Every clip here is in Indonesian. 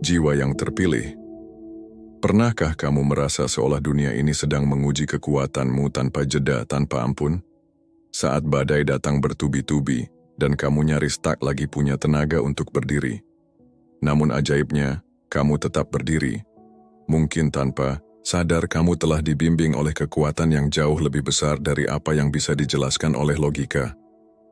jiwa yang terpilih. Pernahkah kamu merasa seolah dunia ini sedang menguji kekuatanmu tanpa jeda, tanpa ampun? Saat badai datang bertubi-tubi dan kamu nyaris tak lagi punya tenaga untuk berdiri. Namun ajaibnya, kamu tetap berdiri. Mungkin tanpa sadar kamu telah dibimbing oleh kekuatan yang jauh lebih besar dari apa yang bisa dijelaskan oleh logika.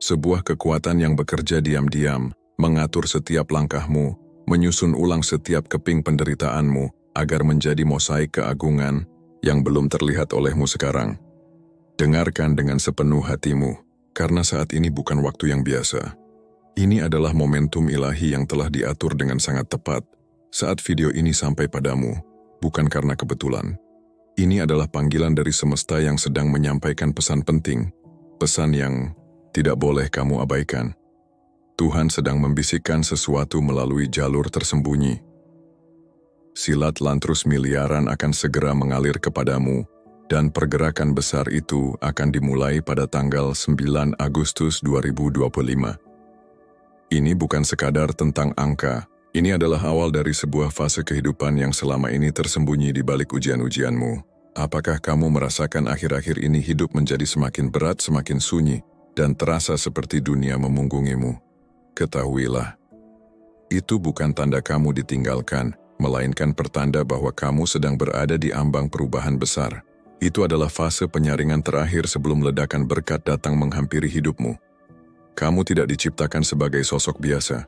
Sebuah kekuatan yang bekerja diam-diam, mengatur setiap langkahmu, menyusun ulang setiap keping penderitaanmu, agar menjadi mosaik keagungan yang belum terlihat olehmu sekarang. Dengarkan dengan sepenuh hatimu, karena saat ini bukan waktu yang biasa. Ini adalah momentum ilahi yang telah diatur dengan sangat tepat. Saat video ini sampai padamu, bukan karena kebetulan. Ini adalah panggilan dari semesta yang sedang menyampaikan pesan penting, pesan yang tidak boleh kamu abaikan. Tuhan sedang membisikkan sesuatu melalui jalur tersembunyi. Silat lantrus miliaran akan segera mengalir kepadamu, dan pergerakan besar itu akan dimulai pada tanggal 9 Agustus 2025. Ini bukan sekadar tentang angka. Ini adalah awal dari sebuah fase kehidupan yang selama ini tersembunyi di balik ujian-ujianmu. Apakah kamu merasakan akhir-akhir ini hidup menjadi semakin berat, semakin sunyi, dan terasa seperti dunia memunggungimu? Ketahuilah, itu bukan tanda kamu ditinggalkan, melainkan pertanda bahwa kamu sedang berada di ambang perubahan besar. Itu adalah fase penyaringan terakhir sebelum ledakan berkat datang menghampiri hidupmu. Kamu tidak diciptakan sebagai sosok biasa.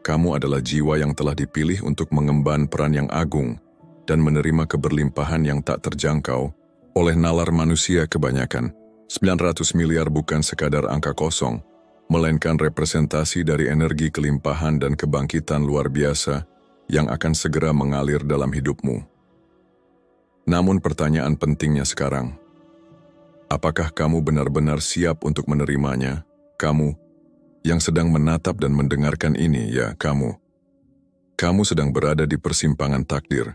Kamu adalah jiwa yang telah dipilih untuk mengemban peran yang agung dan menerima keberlimpahan yang tak terjangkau oleh nalar manusia kebanyakan. 900 miliar bukan sekadar angka kosong, melainkan representasi dari energi kelimpahan dan kebangkitan luar biasa yang akan segera mengalir dalam hidupmu. Namun pertanyaan pentingnya sekarang, apakah kamu benar-benar siap untuk menerimanya? Kamu yang sedang menatap dan mendengarkan ini, ya kamu. Kamu sedang berada di persimpangan takdir.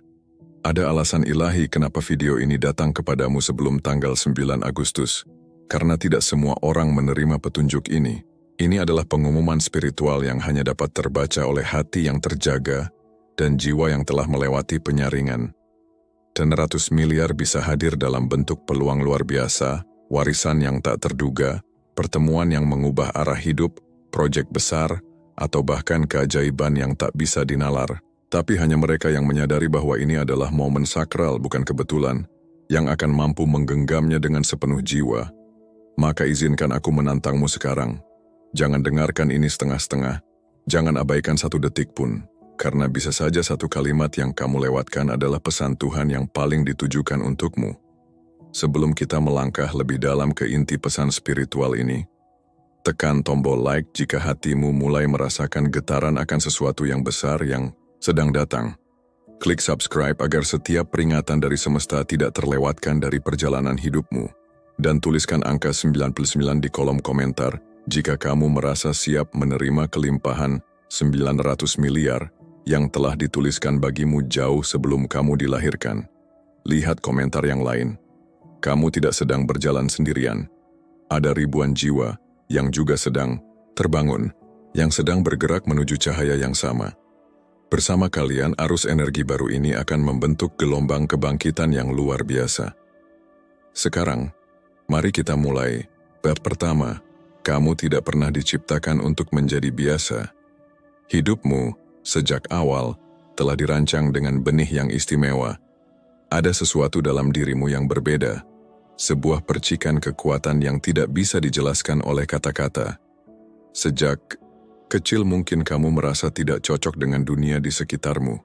Ada alasan ilahi kenapa video ini datang kepadamu sebelum tanggal 9 Agustus. Karena tidak semua orang menerima petunjuk ini. Ini adalah pengumuman spiritual yang hanya dapat terbaca oleh hati yang terjaga dan jiwa yang telah melewati penyaringan. Dan ratus miliar bisa hadir dalam bentuk peluang luar biasa, warisan yang tak terduga, pertemuan yang mengubah arah hidup, proyek besar, atau bahkan keajaiban yang tak bisa dinalar. Tapi hanya mereka yang menyadari bahwa ini adalah momen sakral, bukan kebetulan, yang akan mampu menggenggamnya dengan sepenuh jiwa. Maka izinkan aku menantangmu sekarang. Jangan dengarkan ini setengah-setengah. Jangan abaikan satu detik pun. Karena bisa saja satu kalimat yang kamu lewatkan adalah pesan Tuhan yang paling ditujukan untukmu. Sebelum kita melangkah lebih dalam ke inti pesan spiritual ini, tekan tombol like jika hatimu mulai merasakan getaran akan sesuatu yang besar yang sedang datang. Klik subscribe agar setiap peringatan dari semesta tidak terlewatkan dari perjalanan hidupmu. Dan tuliskan angka 99 di kolom komentar jika kamu merasa siap menerima kelimpahan 900 miliar yang telah dituliskan bagimu jauh sebelum kamu dilahirkan. Lihat komentar yang lain. Kamu tidak sedang berjalan sendirian. Ada ribuan jiwa yang juga sedang terbangun, yang sedang bergerak menuju cahaya yang sama. Bersama kalian, arus energi baru ini akan membentuk gelombang kebangkitan yang luar biasa. Sekarang, mari kita mulai. Bab pertama, kamu tidak pernah diciptakan untuk menjadi biasa. Hidupmu, sejak awal, telah dirancang dengan benih yang istimewa. Ada sesuatu dalam dirimu yang berbeda, sebuah percikan kekuatan yang tidak bisa dijelaskan oleh kata-kata. Sejak kecil mungkin kamu merasa tidak cocok dengan dunia di sekitarmu.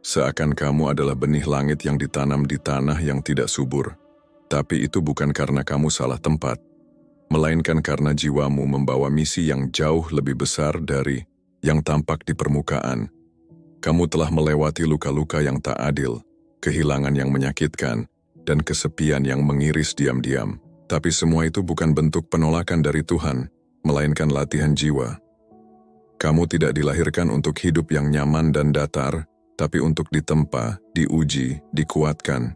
Seakan kamu adalah benih langit yang ditanam di tanah yang tidak subur. Tapi itu bukan karena kamu salah tempat, melainkan karena jiwamu membawa misi yang jauh lebih besar dari yang tampak di permukaan. Kamu telah melewati luka-luka yang tak adil, kehilangan yang menyakitkan, dan kesepian yang mengiris diam-diam. Tapi semua itu bukan bentuk penolakan dari Tuhan, melainkan latihan jiwa. Kamu tidak dilahirkan untuk hidup yang nyaman dan datar, tapi untuk ditempa, diuji, dikuatkan.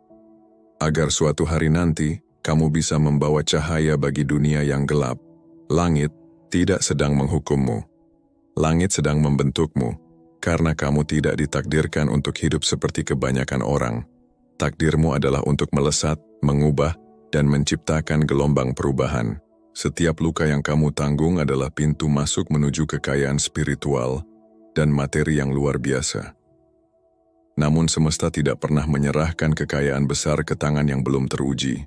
Agar suatu hari nanti, kamu bisa membawa cahaya bagi dunia yang gelap. Langit tidak sedang menghukummu. Langit sedang membentukmu. Karena kamu tidak ditakdirkan untuk hidup seperti kebanyakan orang. Takdirmu adalah untuk melesat, mengubah, dan menciptakan gelombang perubahan. Setiap luka yang kamu tanggung adalah pintu masuk menuju kekayaan spiritual dan materi yang luar biasa. Namun semesta tidak pernah menyerahkan kekayaan besar ke tangan yang belum teruji.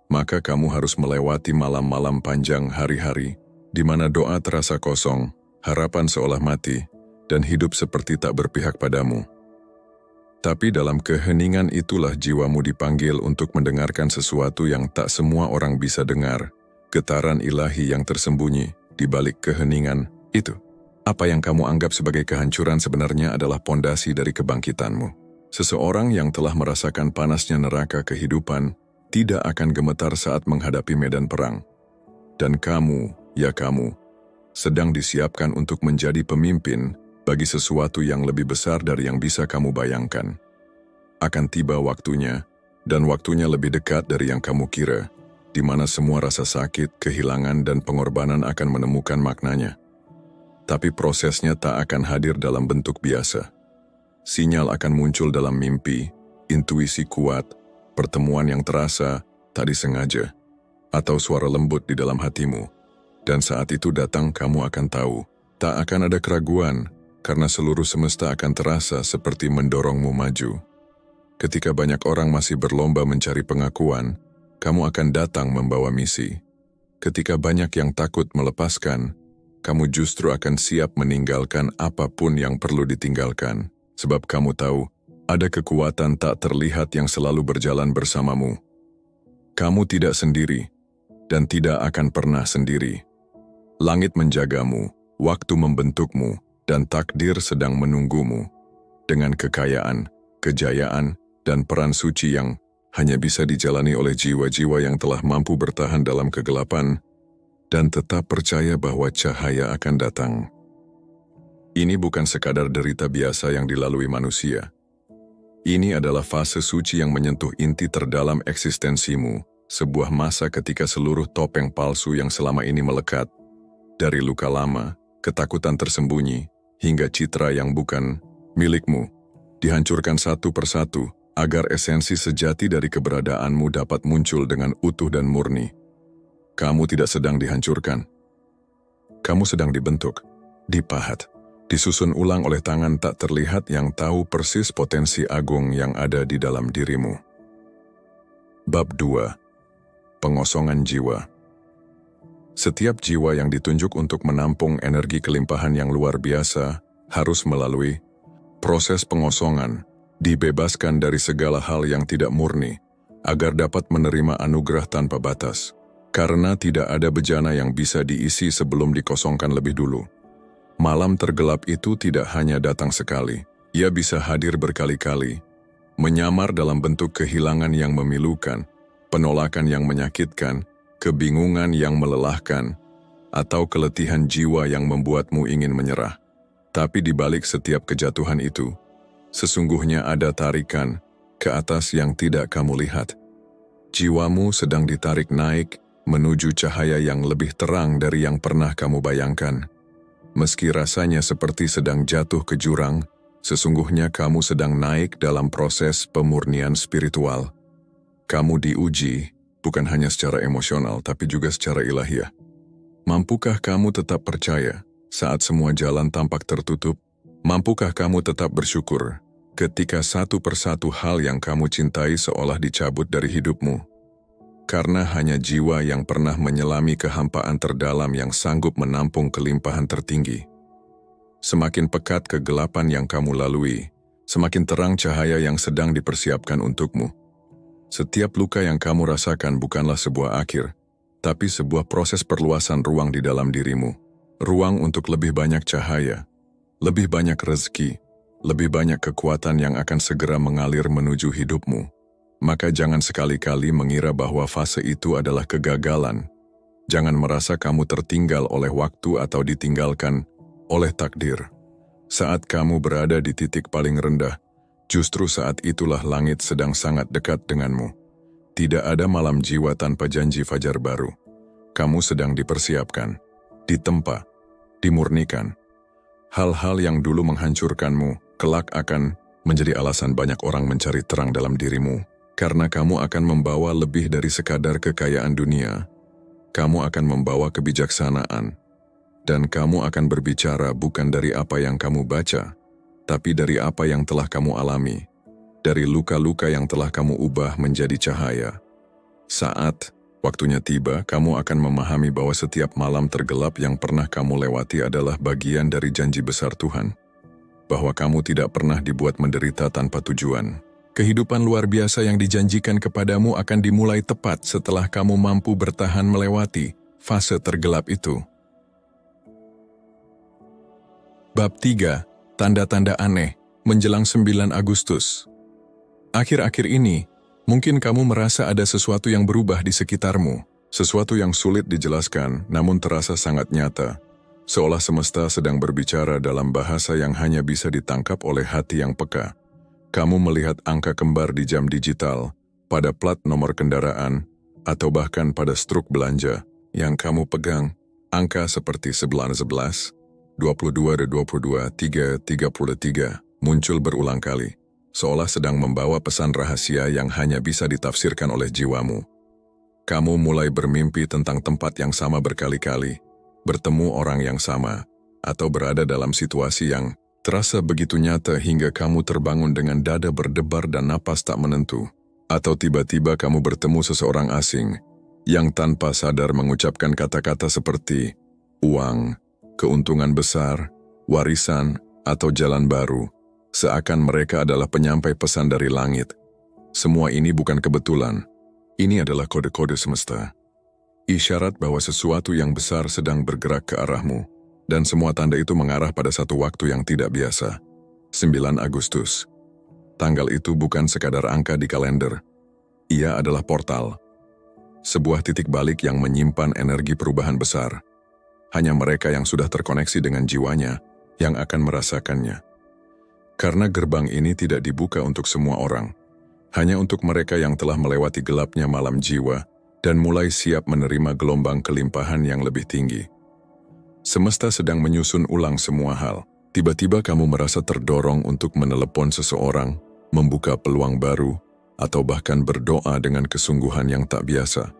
Maka kamu harus melewati malam-malam panjang hari-hari, di mana doa terasa kosong, harapan seolah mati, dan hidup seperti tak berpihak padamu. Tapi dalam keheningan itulah jiwamu dipanggil untuk mendengarkan sesuatu yang tak semua orang bisa dengar, getaran ilahi yang tersembunyi di balik keheningan itu. Apa yang kamu anggap sebagai kehancuran sebenarnya adalah pondasi dari kebangkitanmu. Seseorang yang telah merasakan panasnya neraka kehidupan tidak akan gemetar saat menghadapi medan perang. Dan kamu, ya kamu, sedang disiapkan untuk menjadi pemimpin bagi sesuatu yang lebih besar dari yang bisa kamu bayangkan. Akan tiba waktunya, dan waktunya lebih dekat dari yang kamu kira, di mana semua rasa sakit, kehilangan, dan pengorbanan akan menemukan maknanya. Tapi prosesnya tak akan hadir dalam bentuk biasa. Sinyal akan muncul dalam mimpi, intuisi kuat, pertemuan yang terasa, tak disengaja, atau suara lembut di dalam hatimu. Dan saat itu datang kamu akan tahu, tak akan ada keraguan, karena seluruh semesta akan terasa seperti mendorongmu maju. Ketika banyak orang masih berlomba mencari pengakuan, kamu akan datang membawa misi. Ketika banyak yang takut melepaskan, kamu justru akan siap meninggalkan apapun yang perlu ditinggalkan, sebab kamu tahu ada kekuatan tak terlihat yang selalu berjalan bersamamu. Kamu tidak sendiri, dan tidak akan pernah sendiri. Langit menjagamu, waktu membentukmu, dan takdir sedang menunggumu. Dengan kekayaan, kejayaan, dan peran suci yang hanya bisa dijalani oleh jiwa-jiwa yang telah mampu bertahan dalam kegelapan, dan tetap percaya bahwa cahaya akan datang. Ini bukan sekadar derita biasa yang dilalui manusia. Ini adalah fase suci yang menyentuh inti terdalam eksistensimu, sebuah masa ketika seluruh topeng palsu yang selama ini melekat, dari luka lama, ketakutan tersembunyi, hingga citra yang bukan milikmu, dihancurkan satu persatu agar esensi sejati dari keberadaanmu dapat muncul dengan utuh dan murni. Kamu tidak sedang dihancurkan. Kamu sedang dibentuk, dipahat, disusun ulang oleh tangan tak terlihat yang tahu persis potensi agung yang ada di dalam dirimu. Bab 2. Pengosongan jiwa. Setiap jiwa yang ditunjuk untuk menampung energi kelimpahan yang luar biasa harus melalui proses pengosongan, dibebaskan dari segala hal yang tidak murni, agar dapat menerima anugerah tanpa batas. Karena tidak ada bejana yang bisa diisi sebelum dikosongkan lebih dulu. Malam tergelap itu tidak hanya datang sekali, ia bisa hadir berkali-kali, menyamar dalam bentuk kehilangan yang memilukan, penolakan yang menyakitkan, kebingungan yang melelahkan, atau keletihan jiwa yang membuatmu ingin menyerah. Tapi di balik setiap kejatuhan itu, sesungguhnya ada tarikan ke atas yang tidak kamu lihat. Jiwamu sedang ditarik naik menuju cahaya yang lebih terang dari yang pernah kamu bayangkan. Meski rasanya seperti sedang jatuh ke jurang, sesungguhnya kamu sedang naik dalam proses pemurnian spiritual. Kamu diuji, bukan hanya secara emosional, tapi juga secara ilahiyah. Mampukah kamu tetap percaya saat semua jalan tampak tertutup? Mampukah kamu tetap bersyukur ketika satu persatu hal yang kamu cintai seolah dicabut dari hidupmu? Karena hanya jiwa yang pernah menyelami kehampaan terdalam yang sanggup menampung kelimpahan tertinggi. Semakin pekat kegelapan yang kamu lalui, semakin terang cahaya yang sedang dipersiapkan untukmu. Setiap luka yang kamu rasakan bukanlah sebuah akhir, tapi sebuah proses perluasan ruang di dalam dirimu. Ruang untuk lebih banyak cahaya, lebih banyak rezeki, lebih banyak kekuatan yang akan segera mengalir menuju hidupmu. Maka jangan sekali-kali mengira bahwa fase itu adalah kegagalan. Jangan merasa kamu tertinggal oleh waktu atau ditinggalkan oleh takdir. Saat kamu berada di titik paling rendah, justru saat itulah langit sedang sangat dekat denganmu. Tidak ada malam jiwa tanpa janji fajar baru. Kamu sedang dipersiapkan, ditempa, dimurnikan. Hal-hal yang dulu menghancurkanmu, kelak akan menjadi alasan banyak orang mencari terang dalam dirimu. Karena kamu akan membawa lebih dari sekadar kekayaan dunia. Kamu akan membawa kebijaksanaan. Dan kamu akan berbicara bukan dari apa yang kamu baca, tapi dari apa yang telah kamu alami. Dari luka-luka yang telah kamu ubah menjadi cahaya. Saat waktunya tiba, kamu akan memahami bahwa setiap malam tergelap yang pernah kamu lewati adalah bagian dari janji besar Tuhan. Bahwa kamu tidak pernah dibuat menderita tanpa tujuan. Kehidupan luar biasa yang dijanjikan kepadamu akan dimulai tepat setelah kamu mampu bertahan melewati fase tergelap itu. Bab 3. Tanda-tanda aneh menjelang 9 Agustus. Akhir-akhir ini, mungkin kamu merasa ada sesuatu yang berubah di sekitarmu. Sesuatu yang sulit dijelaskan, namun terasa sangat nyata. Seolah semesta sedang berbicara dalam bahasa yang hanya bisa ditangkap oleh hati yang peka. Kamu melihat angka kembar di jam digital, pada plat nomor kendaraan, atau bahkan pada struk belanja yang kamu pegang. Angka seperti 11, 22, 22, 3, 33 muncul berulang kali, seolah sedang membawa pesan rahasia yang hanya bisa ditafsirkan oleh jiwamu. Kamu mulai bermimpi tentang tempat yang sama berkali-kali, bertemu orang yang sama, atau berada dalam situasi yang terasa begitu nyata hingga kamu terbangun dengan dada berdebar dan napas tak menentu. Atau tiba-tiba kamu bertemu seseorang asing yang tanpa sadar mengucapkan kata-kata seperti uang, keuntungan besar, warisan, atau jalan baru, seakan mereka adalah penyampai pesan dari langit. Semua ini bukan kebetulan. Ini adalah kode-kode semesta. Isyarat bahwa sesuatu yang besar sedang bergerak ke arahmu. Dan semua tanda itu mengarah pada satu waktu yang tidak biasa. 9 Agustus. Tanggal itu bukan sekadar angka di kalender. Ia adalah portal. Sebuah titik balik yang menyimpan energi perubahan besar. Hanya mereka yang sudah terkoneksi dengan jiwanya yang akan merasakannya. Karena gerbang ini tidak dibuka untuk semua orang. Hanya untuk mereka yang telah melewati gelapnya malam jiwa dan mulai siap menerima gelombang kelimpahan yang lebih tinggi. Semesta sedang menyusun ulang semua hal. Tiba-tiba kamu merasa terdorong untuk menelepon seseorang, membuka peluang baru, atau bahkan berdoa dengan kesungguhan yang tak biasa.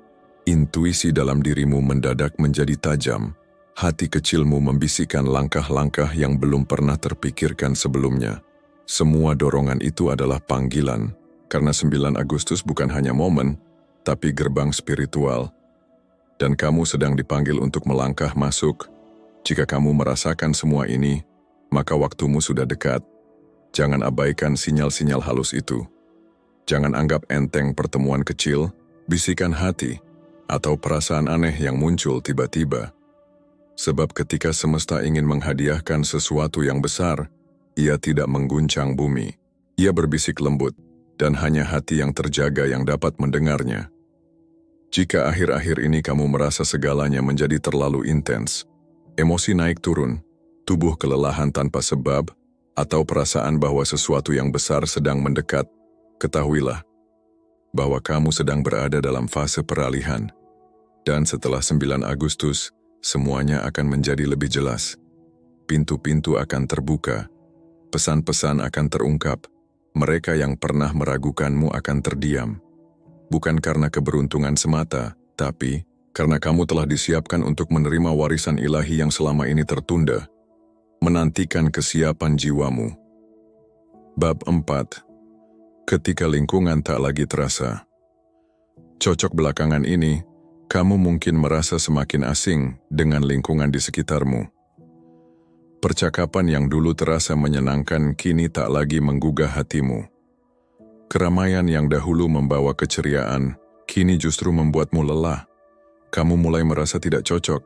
Intuisi dalam dirimu mendadak menjadi tajam. Hati kecilmu membisikkan langkah-langkah yang belum pernah terpikirkan sebelumnya. Semua dorongan itu adalah panggilan, karena 9 Agustus bukan hanya momen, tapi gerbang spiritual. Dan kamu sedang dipanggil untuk melangkah masuk. Jika kamu merasakan semua ini, maka waktumu sudah dekat. Jangan abaikan sinyal-sinyal halus itu. Jangan anggap enteng pertemuan kecil, bisikan hati, atau perasaan aneh yang muncul tiba-tiba. Sebab ketika semesta ingin menghadiahkan sesuatu yang besar, ia tidak mengguncang bumi. Ia berbisik lembut, dan hanya hati yang terjaga yang dapat mendengarnya. Jika akhir-akhir ini kamu merasa segalanya menjadi terlalu intens, emosi naik turun, tubuh kelelahan tanpa sebab, atau perasaan bahwa sesuatu yang besar sedang mendekat, ketahuilah bahwa kamu sedang berada dalam fase peralihan. Dan setelah 9 Agustus, semuanya akan menjadi lebih jelas. Pintu-pintu akan terbuka, pesan-pesan akan terungkap, mereka yang pernah meragukanmu akan terdiam. Bukan karena keberuntungan semata, tapi karena kamu telah disiapkan untuk menerima warisan ilahi yang selama ini tertunda, menantikan kesiapan jiwamu. Bab 4. Ketika lingkungan tak lagi terasa. Cocok belakangan ini, kamu mungkin merasa semakin asing dengan lingkungan di sekitarmu. Percakapan yang dulu terasa menyenangkan kini tak lagi menggugah hatimu. Keramaian yang dahulu membawa keceriaan, kini justru membuatmu lelah. Kamu mulai merasa tidak cocok,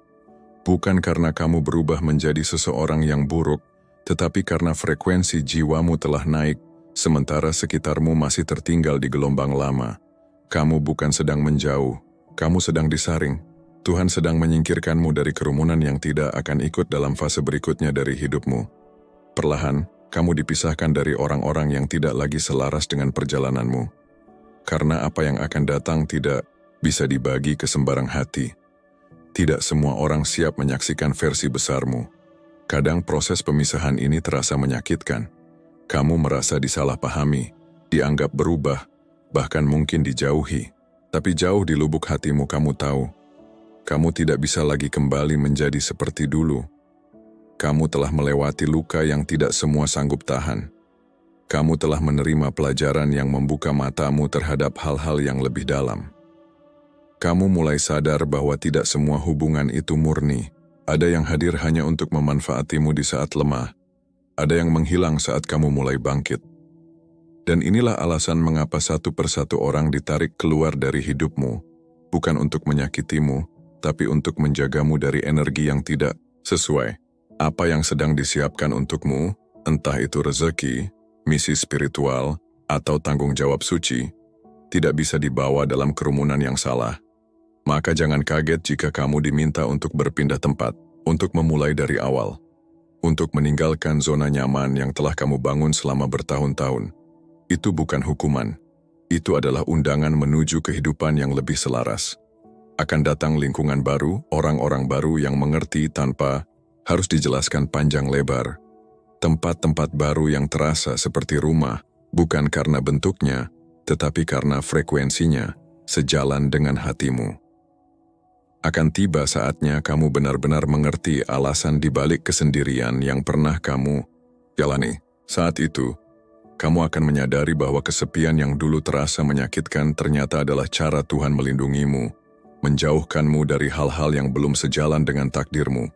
bukan karena kamu berubah menjadi seseorang yang buruk, tetapi karena frekuensi jiwamu telah naik, sementara sekitarmu masih tertinggal di gelombang lama. Kamu bukan sedang menjauh, kamu sedang disaring. Tuhan sedang menyingkirkanmu dari kerumunan yang tidak akan ikut dalam fase berikutnya dari hidupmu. Perlahan, kamu dipisahkan dari orang-orang yang tidak lagi selaras dengan perjalananmu. Karena apa yang akan datang tidak bisa dibagi ke sembarang hati. Tidak semua orang siap menyaksikan versi besarmu. Kadang proses pemisahan ini terasa menyakitkan. Kamu merasa disalahpahami, dianggap berubah, bahkan mungkin dijauhi. Tapi jauh di lubuk hatimu kamu tahu, kamu tidak bisa lagi kembali menjadi seperti dulu. Kamu telah melewati luka yang tidak semua sanggup tahan. Kamu telah menerima pelajaran yang membuka matamu terhadap hal-hal yang lebih dalam. Kamu mulai sadar bahwa tidak semua hubungan itu murni. Ada yang hadir hanya untuk memanfaatimu di saat lemah. Ada yang menghilang saat kamu mulai bangkit. Dan inilah alasan mengapa satu persatu orang ditarik keluar dari hidupmu, bukan untuk menyakitimu, tapi untuk menjagamu dari energi yang tidak sesuai. Apa yang sedang disiapkan untukmu, entah itu rezeki, misi spiritual, atau tanggung jawab suci, tidak bisa dibawa dalam kerumunan yang salah. Maka jangan kaget jika kamu diminta untuk berpindah tempat, untuk memulai dari awal, untuk meninggalkan zona nyaman yang telah kamu bangun selama bertahun-tahun. Itu bukan hukuman. Itu adalah undangan menuju kehidupan yang lebih selaras. Akan datang lingkungan baru, orang-orang baru yang mengerti tanpa harus dijelaskan panjang lebar. Tempat-tempat baru yang terasa seperti rumah, bukan karena bentuknya, tetapi karena frekuensinya, sejalan dengan hatimu. Akan tiba saatnya kamu benar-benar mengerti alasan dibalik kesendirian yang pernah kamu jalani. Saat itu, kamu akan menyadari bahwa kesepian yang dulu terasa menyakitkan ternyata adalah cara Tuhan melindungimu, menjauhkanmu dari hal-hal yang belum sejalan dengan takdirmu.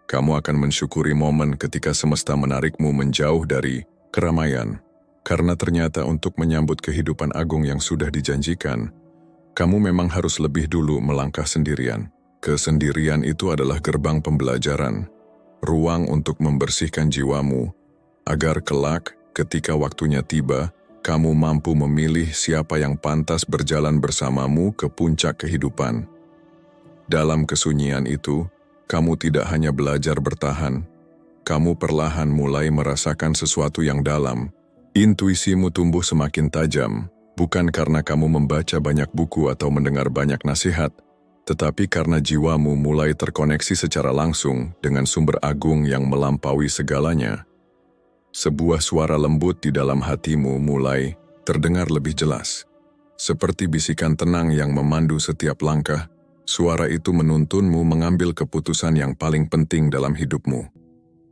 Kamu akan mensyukuri momen ketika semesta menarikmu menjauh dari keramaian, karena ternyata untuk menyambut kehidupan agung yang sudah dijanjikan, kamu memang harus lebih dulu melangkah sendirian. Kesendirian itu adalah gerbang pembelajaran, ruang untuk membersihkan jiwamu, agar kelak ketika waktunya tiba, kamu mampu memilih siapa yang pantas berjalan bersamamu ke puncak kehidupan. Dalam kesunyian itu, kamu tidak hanya belajar bertahan, kamu perlahan mulai merasakan sesuatu yang dalam. Intuisimu tumbuh semakin tajam, bukan karena kamu membaca banyak buku atau mendengar banyak nasihat, tetapi karena jiwamu mulai terkoneksi secara langsung dengan sumber agung yang melampaui segalanya. Sebuah suara lembut di dalam hatimu mulai terdengar lebih jelas. Seperti bisikan tenang yang memandu setiap langkah, suara itu menuntunmu mengambil keputusan yang paling penting dalam hidupmu.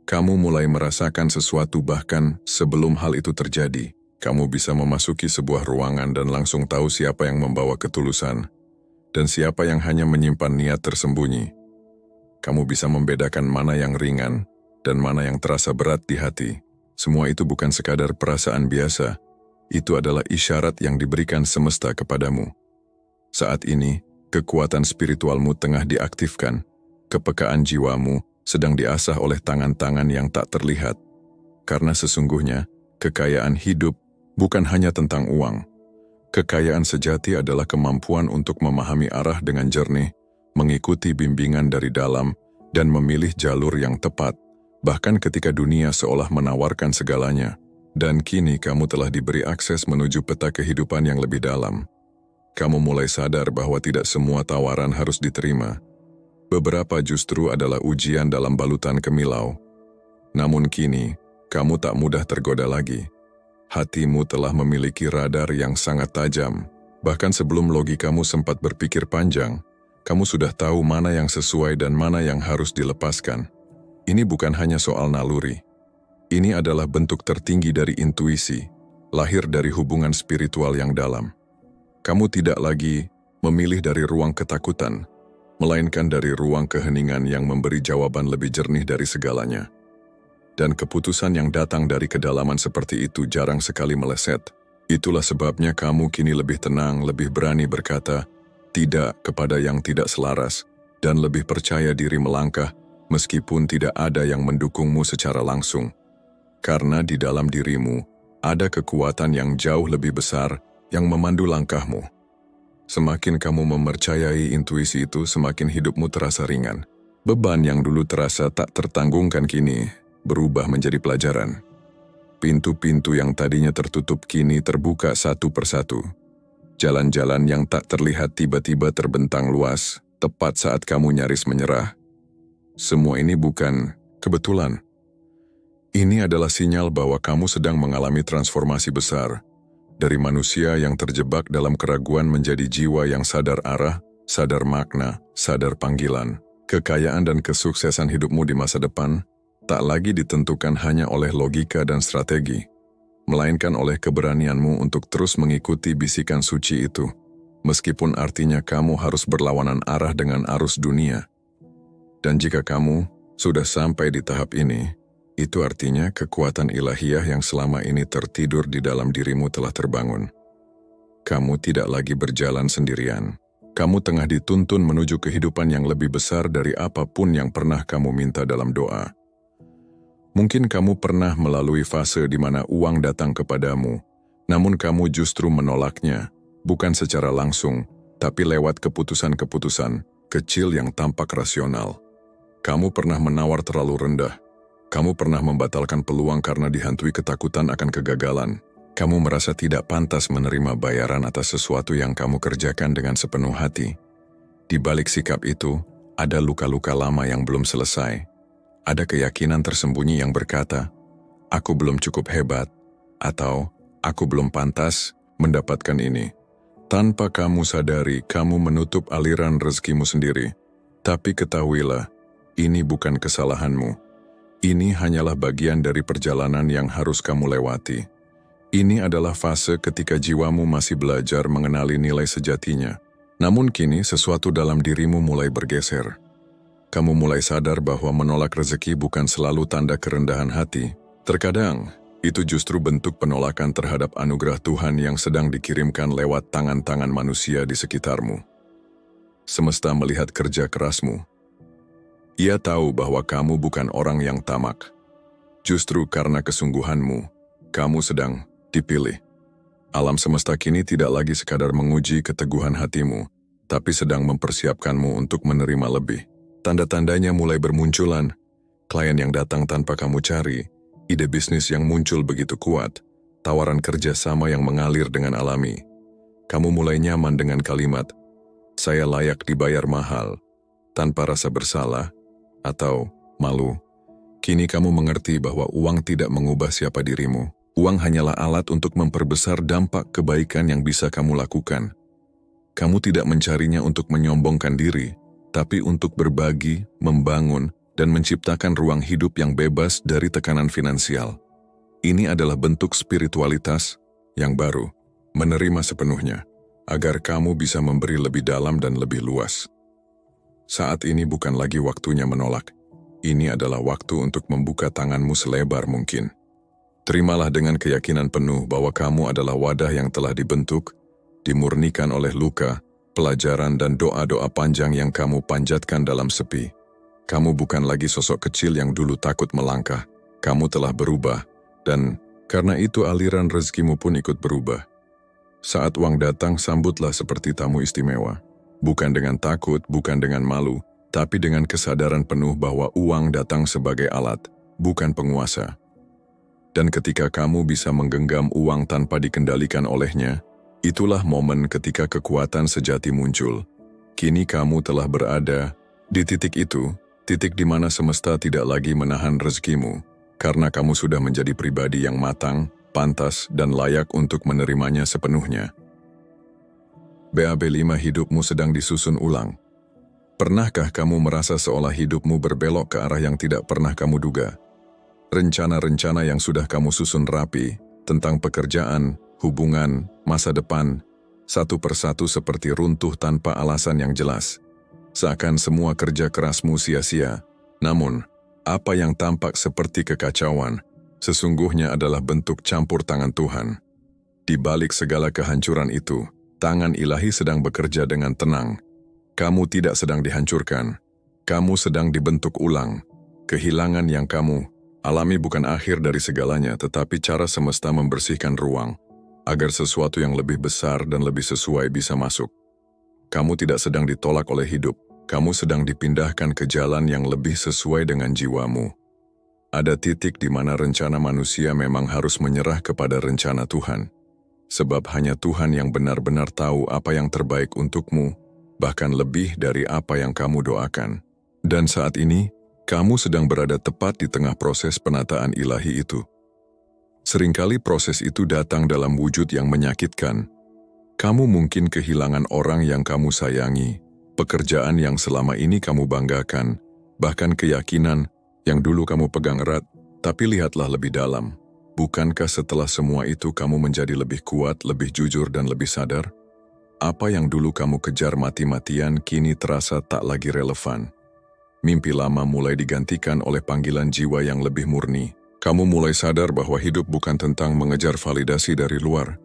Kamu mulai merasakan sesuatu bahkan sebelum hal itu terjadi. Kamu bisa memasuki sebuah ruangan dan langsung tahu siapa yang membawa ketulusan, dan siapa yang hanya menyimpan niat tersembunyi. Kamu bisa membedakan mana yang ringan dan mana yang terasa berat di hati. Semua itu bukan sekadar perasaan biasa, itu adalah isyarat yang diberikan semesta kepadamu. Saat ini, kekuatan spiritualmu tengah diaktifkan, kepekaan jiwamu sedang diasah oleh tangan-tangan yang tak terlihat. Karena sesungguhnya, kekayaan hidup bukan hanya tentang uang. Kekayaan sejati adalah kemampuan untuk memahami arah dengan jernih, mengikuti bimbingan dari dalam, dan memilih jalur yang tepat, bahkan ketika dunia seolah menawarkan segalanya. Dan kini kamu telah diberi akses menuju peta kehidupan yang lebih dalam. Kamu mulai sadar bahwa tidak semua tawaran harus diterima. Beberapa justru adalah ujian dalam balutan kemilau. Namun kini, kamu tak mudah tergoda lagi. Hatimu telah memiliki radar yang sangat tajam. Bahkan sebelum logikamu sempat berpikir panjang, kamu sudah tahu mana yang sesuai dan mana yang harus dilepaskan. Ini bukan hanya soal naluri. Ini adalah bentuk tertinggi dari intuisi, lahir dari hubungan spiritual yang dalam. Kamu tidak lagi memilih dari ruang ketakutan, melainkan dari ruang keheningan yang memberi jawaban lebih jernih dari segalanya. Dan keputusan yang datang dari kedalaman seperti itu jarang sekali meleset. Itulah sebabnya kamu kini lebih tenang, lebih berani berkata tidak kepada yang tidak selaras, dan lebih percaya diri melangkah meskipun tidak ada yang mendukungmu secara langsung. Karena di dalam dirimu ada kekuatan yang jauh lebih besar yang memandu langkahmu. Semakin kamu mempercayai intuisi itu, semakin hidupmu terasa ringan. Beban yang dulu terasa tak tertanggungkan kini berubah menjadi pelajaran. Pintu-pintu yang tadinya tertutup kini terbuka satu persatu. Jalan-jalan yang tak terlihat tiba-tiba terbentang luas, tepat saat kamu nyaris menyerah. Semua ini bukan Kebetulan, ini adalah sinyal bahwa kamu sedang mengalami transformasi besar, dari manusia yang terjebak dalam keraguan menjadi jiwa yang sadar arah, sadar makna, sadar panggilan. Kekayaan dan kesuksesan hidupmu di masa depan tak lagi ditentukan hanya oleh logika dan strategi, melainkan oleh keberanianmu untuk terus mengikuti bisikan suci itu, meskipun artinya kamu harus berlawanan arah dengan arus dunia. Dan jika kamu sudah sampai di tahap ini, itu artinya kekuatan ilahiyah yang selama ini tertidur di dalam dirimu telah terbangun. Kamu tidak lagi berjalan sendirian. Kamu tengah dituntun menuju kehidupan yang lebih besar dari apapun yang pernah kamu minta dalam doa. Mungkin kamu pernah melalui fase di mana uang datang kepadamu, namun kamu justru menolaknya, bukan secara langsung, tapi lewat keputusan-keputusan kecil yang tampak rasional. Kamu pernah menawar terlalu rendah. Kamu pernah membatalkan peluang karena dihantui ketakutan akan kegagalan. Kamu merasa tidak pantas menerima bayaran atas sesuatu yang kamu kerjakan dengan sepenuh hati. Di balik sikap itu, ada luka-luka lama yang belum selesai. Ada keyakinan tersembunyi yang berkata, "Aku belum cukup hebat," atau "Aku belum pantas mendapatkan ini." Tanpa kamu sadari, kamu menutup aliran rezekimu sendiri. Tapi ketahuilah, ini bukan kesalahanmu. Ini hanyalah bagian dari perjalanan yang harus kamu lewati. Ini adalah fase ketika jiwamu masih belajar mengenali nilai sejatinya. Namun kini sesuatu dalam dirimu mulai bergeser. Kamu mulai sadar bahwa menolak rezeki bukan selalu tanda kerendahan hati. Terkadang, itu justru bentuk penolakan terhadap anugerah Tuhan yang sedang dikirimkan lewat tangan-tangan manusia di sekitarmu. Semesta melihat kerja kerasmu. Ia tahu bahwa kamu bukan orang yang tamak. Justru karena kesungguhanmu, kamu sedang dipilih. Alam semesta kini tidak lagi sekadar menguji keteguhan hatimu, tapi sedang mempersiapkanmu untuk menerima lebih. Tanda-tandanya mulai bermunculan, klien yang datang tanpa kamu cari, ide bisnis yang muncul begitu kuat, tawaran kerja sama yang mengalir dengan alami. Kamu mulai nyaman dengan kalimat, "Saya layak dibayar mahal," tanpa rasa bersalah atau malu. Kini kamu mengerti bahwa uang tidak mengubah siapa dirimu. Uang hanyalah alat untuk memperbesar dampak kebaikan yang bisa kamu lakukan. Kamu tidak mencarinya untuk menyombongkan diri, tapi untuk berbagi, membangun, dan menciptakan ruang hidup yang bebas dari tekanan finansial. Ini adalah bentuk spiritualitas yang baru, menerima sepenuhnya, agar kamu bisa memberi lebih dalam dan lebih luas. Saat ini bukan lagi waktunya menolak. Ini adalah waktu untuk membuka tanganmu selebar mungkin. Terimalah dengan keyakinan penuh bahwa kamu adalah wadah yang telah dibentuk, dimurnikan oleh luka, pelajaran dan doa-doa panjang yang kamu panjatkan dalam sepi. Kamu bukan lagi sosok kecil yang dulu takut melangkah. Kamu telah berubah, dan karena itu aliran rezekimu pun ikut berubah. Saat uang datang, sambutlah seperti tamu istimewa. Bukan dengan takut, bukan dengan malu, tapi dengan kesadaran penuh bahwa uang datang sebagai alat, bukan penguasa. Dan ketika kamu bisa menggenggam uang tanpa dikendalikan olehnya, itulah momen ketika kekuatan sejati muncul. Kini kamu telah berada di titik itu, titik di mana semesta tidak lagi menahan rezekimu, karena kamu sudah menjadi pribadi yang matang, pantas, dan layak untuk menerimanya sepenuhnya. BAB 5 hidupmu sedang disusun ulang. Pernahkah kamu merasa seolah hidupmu berbelok ke arah yang tidak pernah kamu duga? Rencana-rencana yang sudah kamu susun rapi, tentang pekerjaan, hubungan, masa depan, satu persatu seperti runtuh tanpa alasan yang jelas. Seakan semua kerja kerasmu sia-sia. Namun, apa yang tampak seperti kekacauan, sesungguhnya adalah bentuk campur tangan Tuhan. Di balik segala kehancuran itu, tangan ilahi sedang bekerja dengan tenang. Kamu tidak sedang dihancurkan. Kamu sedang dibentuk ulang. Kehilangan yang kamu alami bukan akhir dari segalanya, tetapi cara semesta membersihkan ruang, agar sesuatu yang lebih besar dan lebih sesuai bisa masuk. Kamu tidak sedang ditolak oleh hidup. Kamu sedang dipindahkan ke jalan yang lebih sesuai dengan jiwamu. Ada titik di mana rencana manusia memang harus menyerah kepada rencana Tuhan. Sebab hanya Tuhan yang benar-benar tahu apa yang terbaik untukmu, bahkan lebih dari apa yang kamu doakan. Dan saat ini, Kamu sedang berada tepat di tengah proses penataan ilahi itu. Seringkali proses itu datang dalam wujud yang menyakitkan. Kamu mungkin kehilangan orang yang kamu sayangi, pekerjaan yang selama ini kamu banggakan, bahkan keyakinan yang dulu kamu pegang erat, tapi lihatlah lebih dalam. Bukankah setelah semua itu kamu menjadi lebih kuat, lebih jujur, dan lebih sadar? Apa yang dulu kamu kejar mati-matian kini terasa tak lagi relevan. Mimpi lama mulai digantikan oleh panggilan jiwa yang lebih murni. Kamu mulai sadar bahwa hidup bukan tentang mengejar validasi dari luar,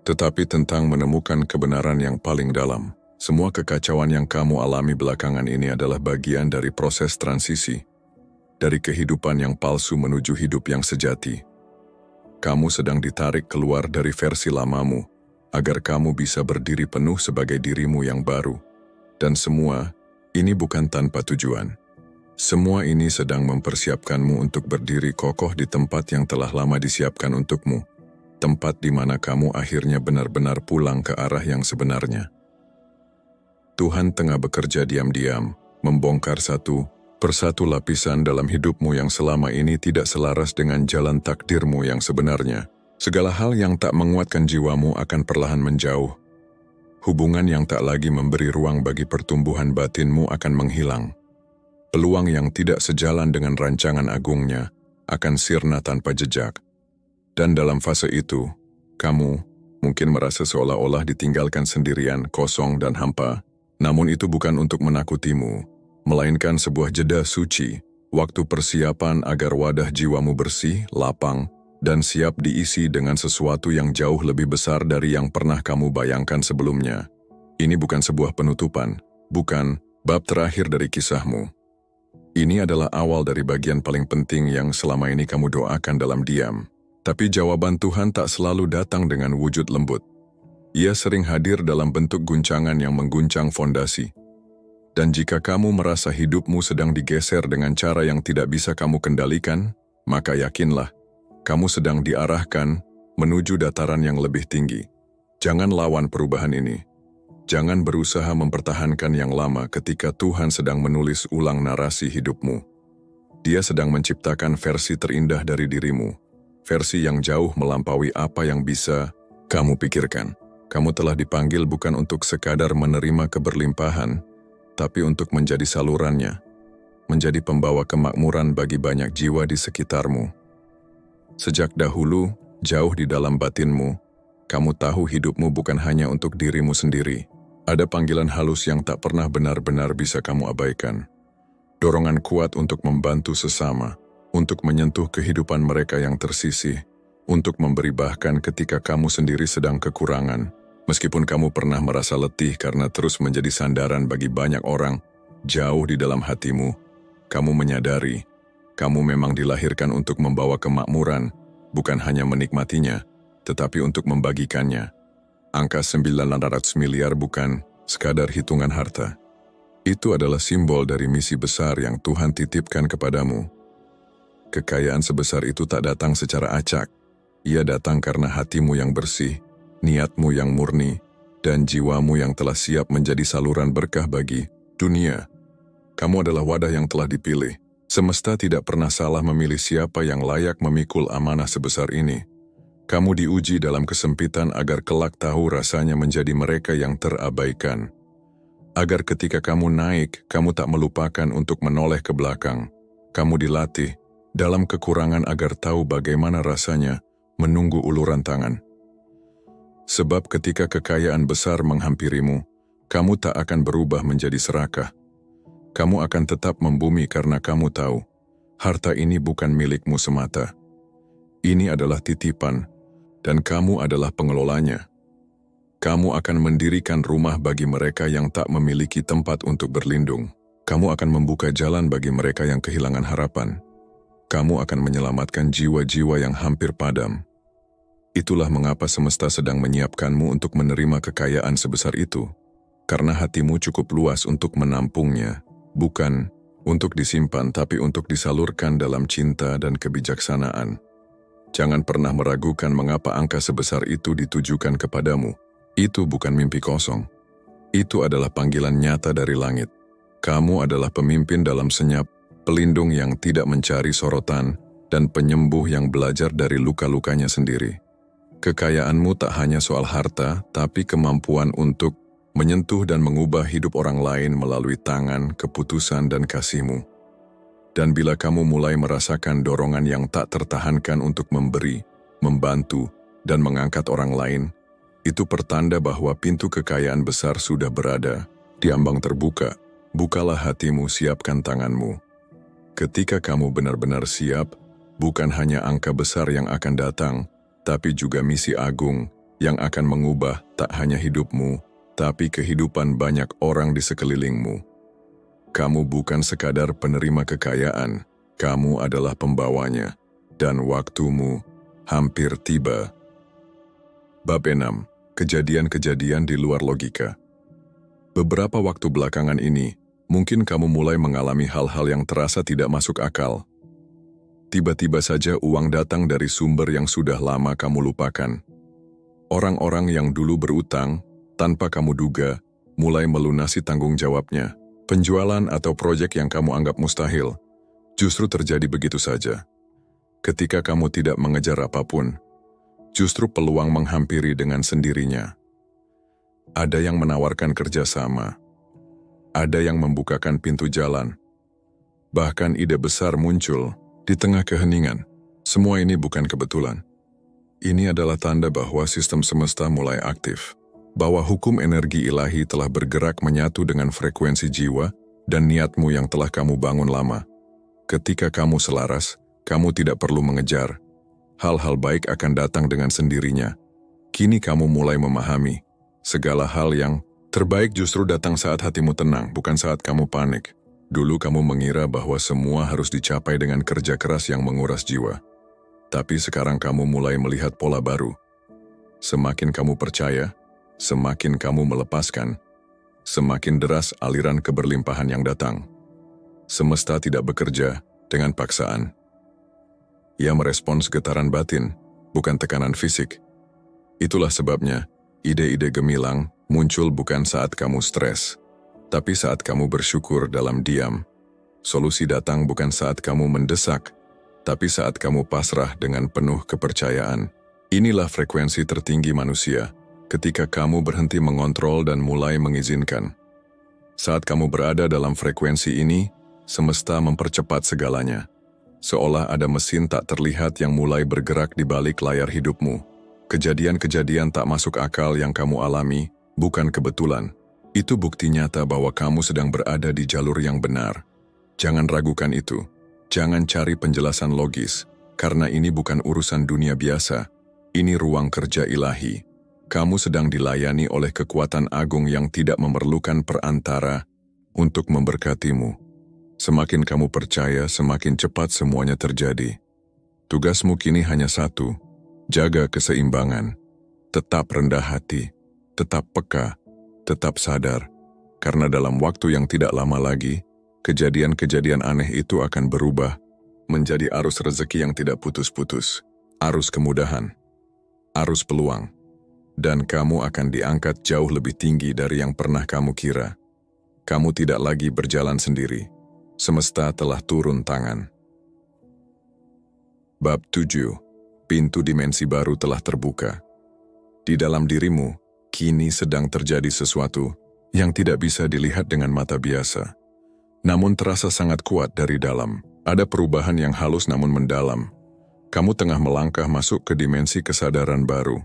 tetapi tentang menemukan kebenaran yang paling dalam. Semua kekacauan yang kamu alami belakangan ini adalah bagian dari proses transisi, dari kehidupan yang palsu menuju hidup yang sejati. Kamu sedang ditarik keluar dari versi lamamu, agar kamu bisa berdiri penuh sebagai dirimu yang baru. Dan semua ini bukan tanpa tujuan. Semua ini sedang mempersiapkanmu untuk berdiri kokoh di tempat yang telah lama disiapkan untukmu, tempat di mana kamu akhirnya benar-benar pulang ke arah yang sebenarnya. Tuhan tengah bekerja diam-diam, membongkar satu persatu lapisan dalam hidupmu yang selama ini tidak selaras dengan jalan takdirmu yang sebenarnya. Segala hal yang tak menguatkan jiwamu akan perlahan menjauh. Hubungan yang tak lagi memberi ruang bagi pertumbuhan batinmu akan menghilang. Peluang yang tidak sejalan dengan rancangan agungnya akan sirna tanpa jejak. Dan dalam fase itu, kamu mungkin merasa seolah-olah ditinggalkan sendirian, kosong dan hampa. Namun itu bukan untuk menakutimu, melainkan sebuah jeda suci, waktu persiapan agar wadah jiwamu bersih, lapang, dan siap diisi dengan sesuatu yang jauh lebih besar dari yang pernah kamu bayangkan sebelumnya. Ini bukan sebuah penutupan, bukan bab terakhir dari kisahmu. Ini adalah awal dari bagian paling penting yang selama ini kamu doakan dalam diam. Tapi jawaban Tuhan tak selalu datang dengan wujud lembut. Ia sering hadir dalam bentuk guncangan yang mengguncang fondasi. Dan jika kamu merasa hidupmu sedang digeser dengan cara yang tidak bisa kamu kendalikan, maka yakinlah, kamu sedang diarahkan menuju dataran yang lebih tinggi. Jangan lawan perubahan ini. Jangan berusaha mempertahankan yang lama ketika Tuhan sedang menulis ulang narasi hidupmu. Dia sedang menciptakan versi terindah dari dirimu, versi yang jauh melampaui apa yang bisa kamu pikirkan. Kamu telah dipanggil bukan untuk sekadar menerima keberlimpahan, tapi untuk menjadi salurannya, menjadi pembawa kemakmuran bagi banyak jiwa di sekitarmu. Sejak dahulu, jauh di dalam batinmu, kamu tahu hidupmu bukan hanya untuk dirimu sendiri. Ada panggilan halus yang tak pernah benar-benar bisa kamu abaikan. Dorongan kuat untuk membantu sesama, untuk menyentuh kehidupan mereka yang tersisih, untuk memberi bahkan ketika kamu sendiri sedang kekurangan. Meskipun kamu pernah merasa letih karena terus menjadi sandaran bagi banyak orang, jauh di dalam hatimu, kamu menyadari, kamu memang dilahirkan untuk membawa kemakmuran, bukan hanya menikmatinya, tetapi untuk membagikannya. Angka 900 miliar bukan sekadar hitungan harta. Itu adalah simbol dari misi besar yang Tuhan titipkan kepadamu. Kekayaan sebesar itu tak datang secara acak. Ia datang karena hatimu yang bersih, niatmu yang murni, dan jiwamu yang telah siap menjadi saluran berkah bagi dunia. Kamu adalah wadah yang telah dipilih. Semesta tidak pernah salah memilih siapa yang layak memikul amanah sebesar ini. Kamu diuji dalam kesempitan agar kelak tahu rasanya menjadi mereka yang terabaikan. Agar ketika kamu naik, kamu tak melupakan untuk menoleh ke belakang. Kamu dilatih dalam kekurangan agar tahu bagaimana rasanya menunggu uluran tangan. Sebab ketika kekayaan besar menghampirimu, kamu tak akan berubah menjadi serakah. Kamu akan tetap membumi karena kamu tahu, harta ini bukan milikmu semata. Ini adalah titipan, dan kamu adalah pengelolanya. Kamu akan mendirikan rumah bagi mereka yang tak memiliki tempat untuk berlindung. Kamu akan membuka jalan bagi mereka yang kehilangan harapan. Kamu akan menyelamatkan jiwa-jiwa yang hampir padam. Itulah mengapa semesta sedang menyiapkanmu untuk menerima kekayaan sebesar itu. Karena hatimu cukup luas untuk menampungnya, bukan untuk disimpan tapi untuk disalurkan dalam cinta dan kebijaksanaan. Jangan pernah meragukan mengapa angka sebesar itu ditujukan kepadamu. Itu bukan mimpi kosong. Itu adalah panggilan nyata dari langit. Kamu adalah pemimpin dalam senyap, pelindung yang tidak mencari sorotan, dan penyembuh yang belajar dari luka-lukanya sendiri. Kekayaanmu tak hanya soal harta, tapi kemampuan untuk menyentuh dan mengubah hidup orang lain melalui tangan, keputusan, dan kasihmu. Dan bila kamu mulai merasakan dorongan yang tak tertahankan untuk memberi, membantu, dan mengangkat orang lain, itu pertanda bahwa pintu kekayaan besar sudah berada di ambang terbuka. Bukalah hatimu, siapkan tanganmu. Ketika kamu benar-benar siap, bukan hanya angka besar yang akan datang, tapi juga misi agung yang akan mengubah tak hanya hidupmu, tapi kehidupan banyak orang di sekelilingmu. Kamu bukan sekadar penerima kekayaan, kamu adalah pembawanya, dan waktumu hampir tiba. Bab 6. Kejadian-kejadian di luar logika. Beberapa waktu belakangan ini, mungkin kamu mulai mengalami hal-hal yang terasa tidak masuk akal. Tiba-tiba saja uang datang dari sumber yang sudah lama kamu lupakan. Orang-orang yang dulu berutang, tanpa kamu duga, mulai melunasi tanggung jawabnya. Penjualan atau proyek yang kamu anggap mustahil, justru terjadi begitu saja. Ketika kamu tidak mengejar apapun, justru peluang menghampiri dengan sendirinya. Ada yang menawarkan kerjasama, ada yang membukakan pintu jalan, bahkan ide besar muncul di tengah keheningan. Semua ini bukan kebetulan. Ini adalah tanda bahwa sistem semesta mulai aktif, bahwa hukum energi ilahi telah bergerak menyatu dengan frekuensi jiwa dan niatmu yang telah kamu bangun lama. Ketika kamu selaras, kamu tidak perlu mengejar. Hal-hal baik akan datang dengan sendirinya. Kini kamu mulai memahami, segala hal yang terbaik justru datang saat hatimu tenang, bukan saat kamu panik. Dulu kamu mengira bahwa semua harus dicapai dengan kerja keras yang menguras jiwa. Tapi sekarang kamu mulai melihat pola baru. Semakin kamu percaya, semakin kamu melepaskan, semakin deras aliran keberlimpahan yang datang. Semesta tidak bekerja dengan paksaan. Ia merespons getaran batin, bukan tekanan fisik. Itulah sebabnya, ide-ide gemilang muncul bukan saat kamu stres, tapi saat kamu bersyukur dalam diam. Solusi datang bukan saat kamu mendesak, tapi saat kamu pasrah dengan penuh kepercayaan. Inilah frekuensi tertinggi manusia, ketika kamu berhenti mengontrol dan mulai mengizinkan. Saat kamu berada dalam frekuensi ini, semesta mempercepat segalanya. Seolah ada mesin tak terlihat yang mulai bergerak di balik layar hidupmu. Kejadian-kejadian tak masuk akal yang kamu alami bukan kebetulan. Itu bukti nyata bahwa kamu sedang berada di jalur yang benar. Jangan ragukan itu. Jangan cari penjelasan logis, karena ini bukan urusan dunia biasa. Ini ruang kerja ilahi. Kamu sedang dilayani oleh kekuatan agung yang tidak memerlukan perantara untuk memberkatimu. Semakin kamu percaya, semakin cepat semuanya terjadi. Tugasmu kini hanya satu, jaga keseimbangan. Tetap rendah hati, tetap peka, tetap sadar. Karena dalam waktu yang tidak lama lagi, kejadian-kejadian aneh itu akan berubah menjadi arus rezeki yang tidak putus-putus, arus kemudahan, arus peluang. Dan kamu akan diangkat jauh lebih tinggi dari yang pernah kamu kira. Kamu tidak lagi berjalan sendiri. Semesta telah turun tangan. Bab 7. Pintu dimensi baru telah terbuka. Di dalam dirimu, kini sedang terjadi sesuatu yang tidak bisa dilihat dengan mata biasa. Namun terasa sangat kuat dari dalam. Ada perubahan yang halus namun mendalam. Kamu tengah melangkah masuk ke dimensi kesadaran baru.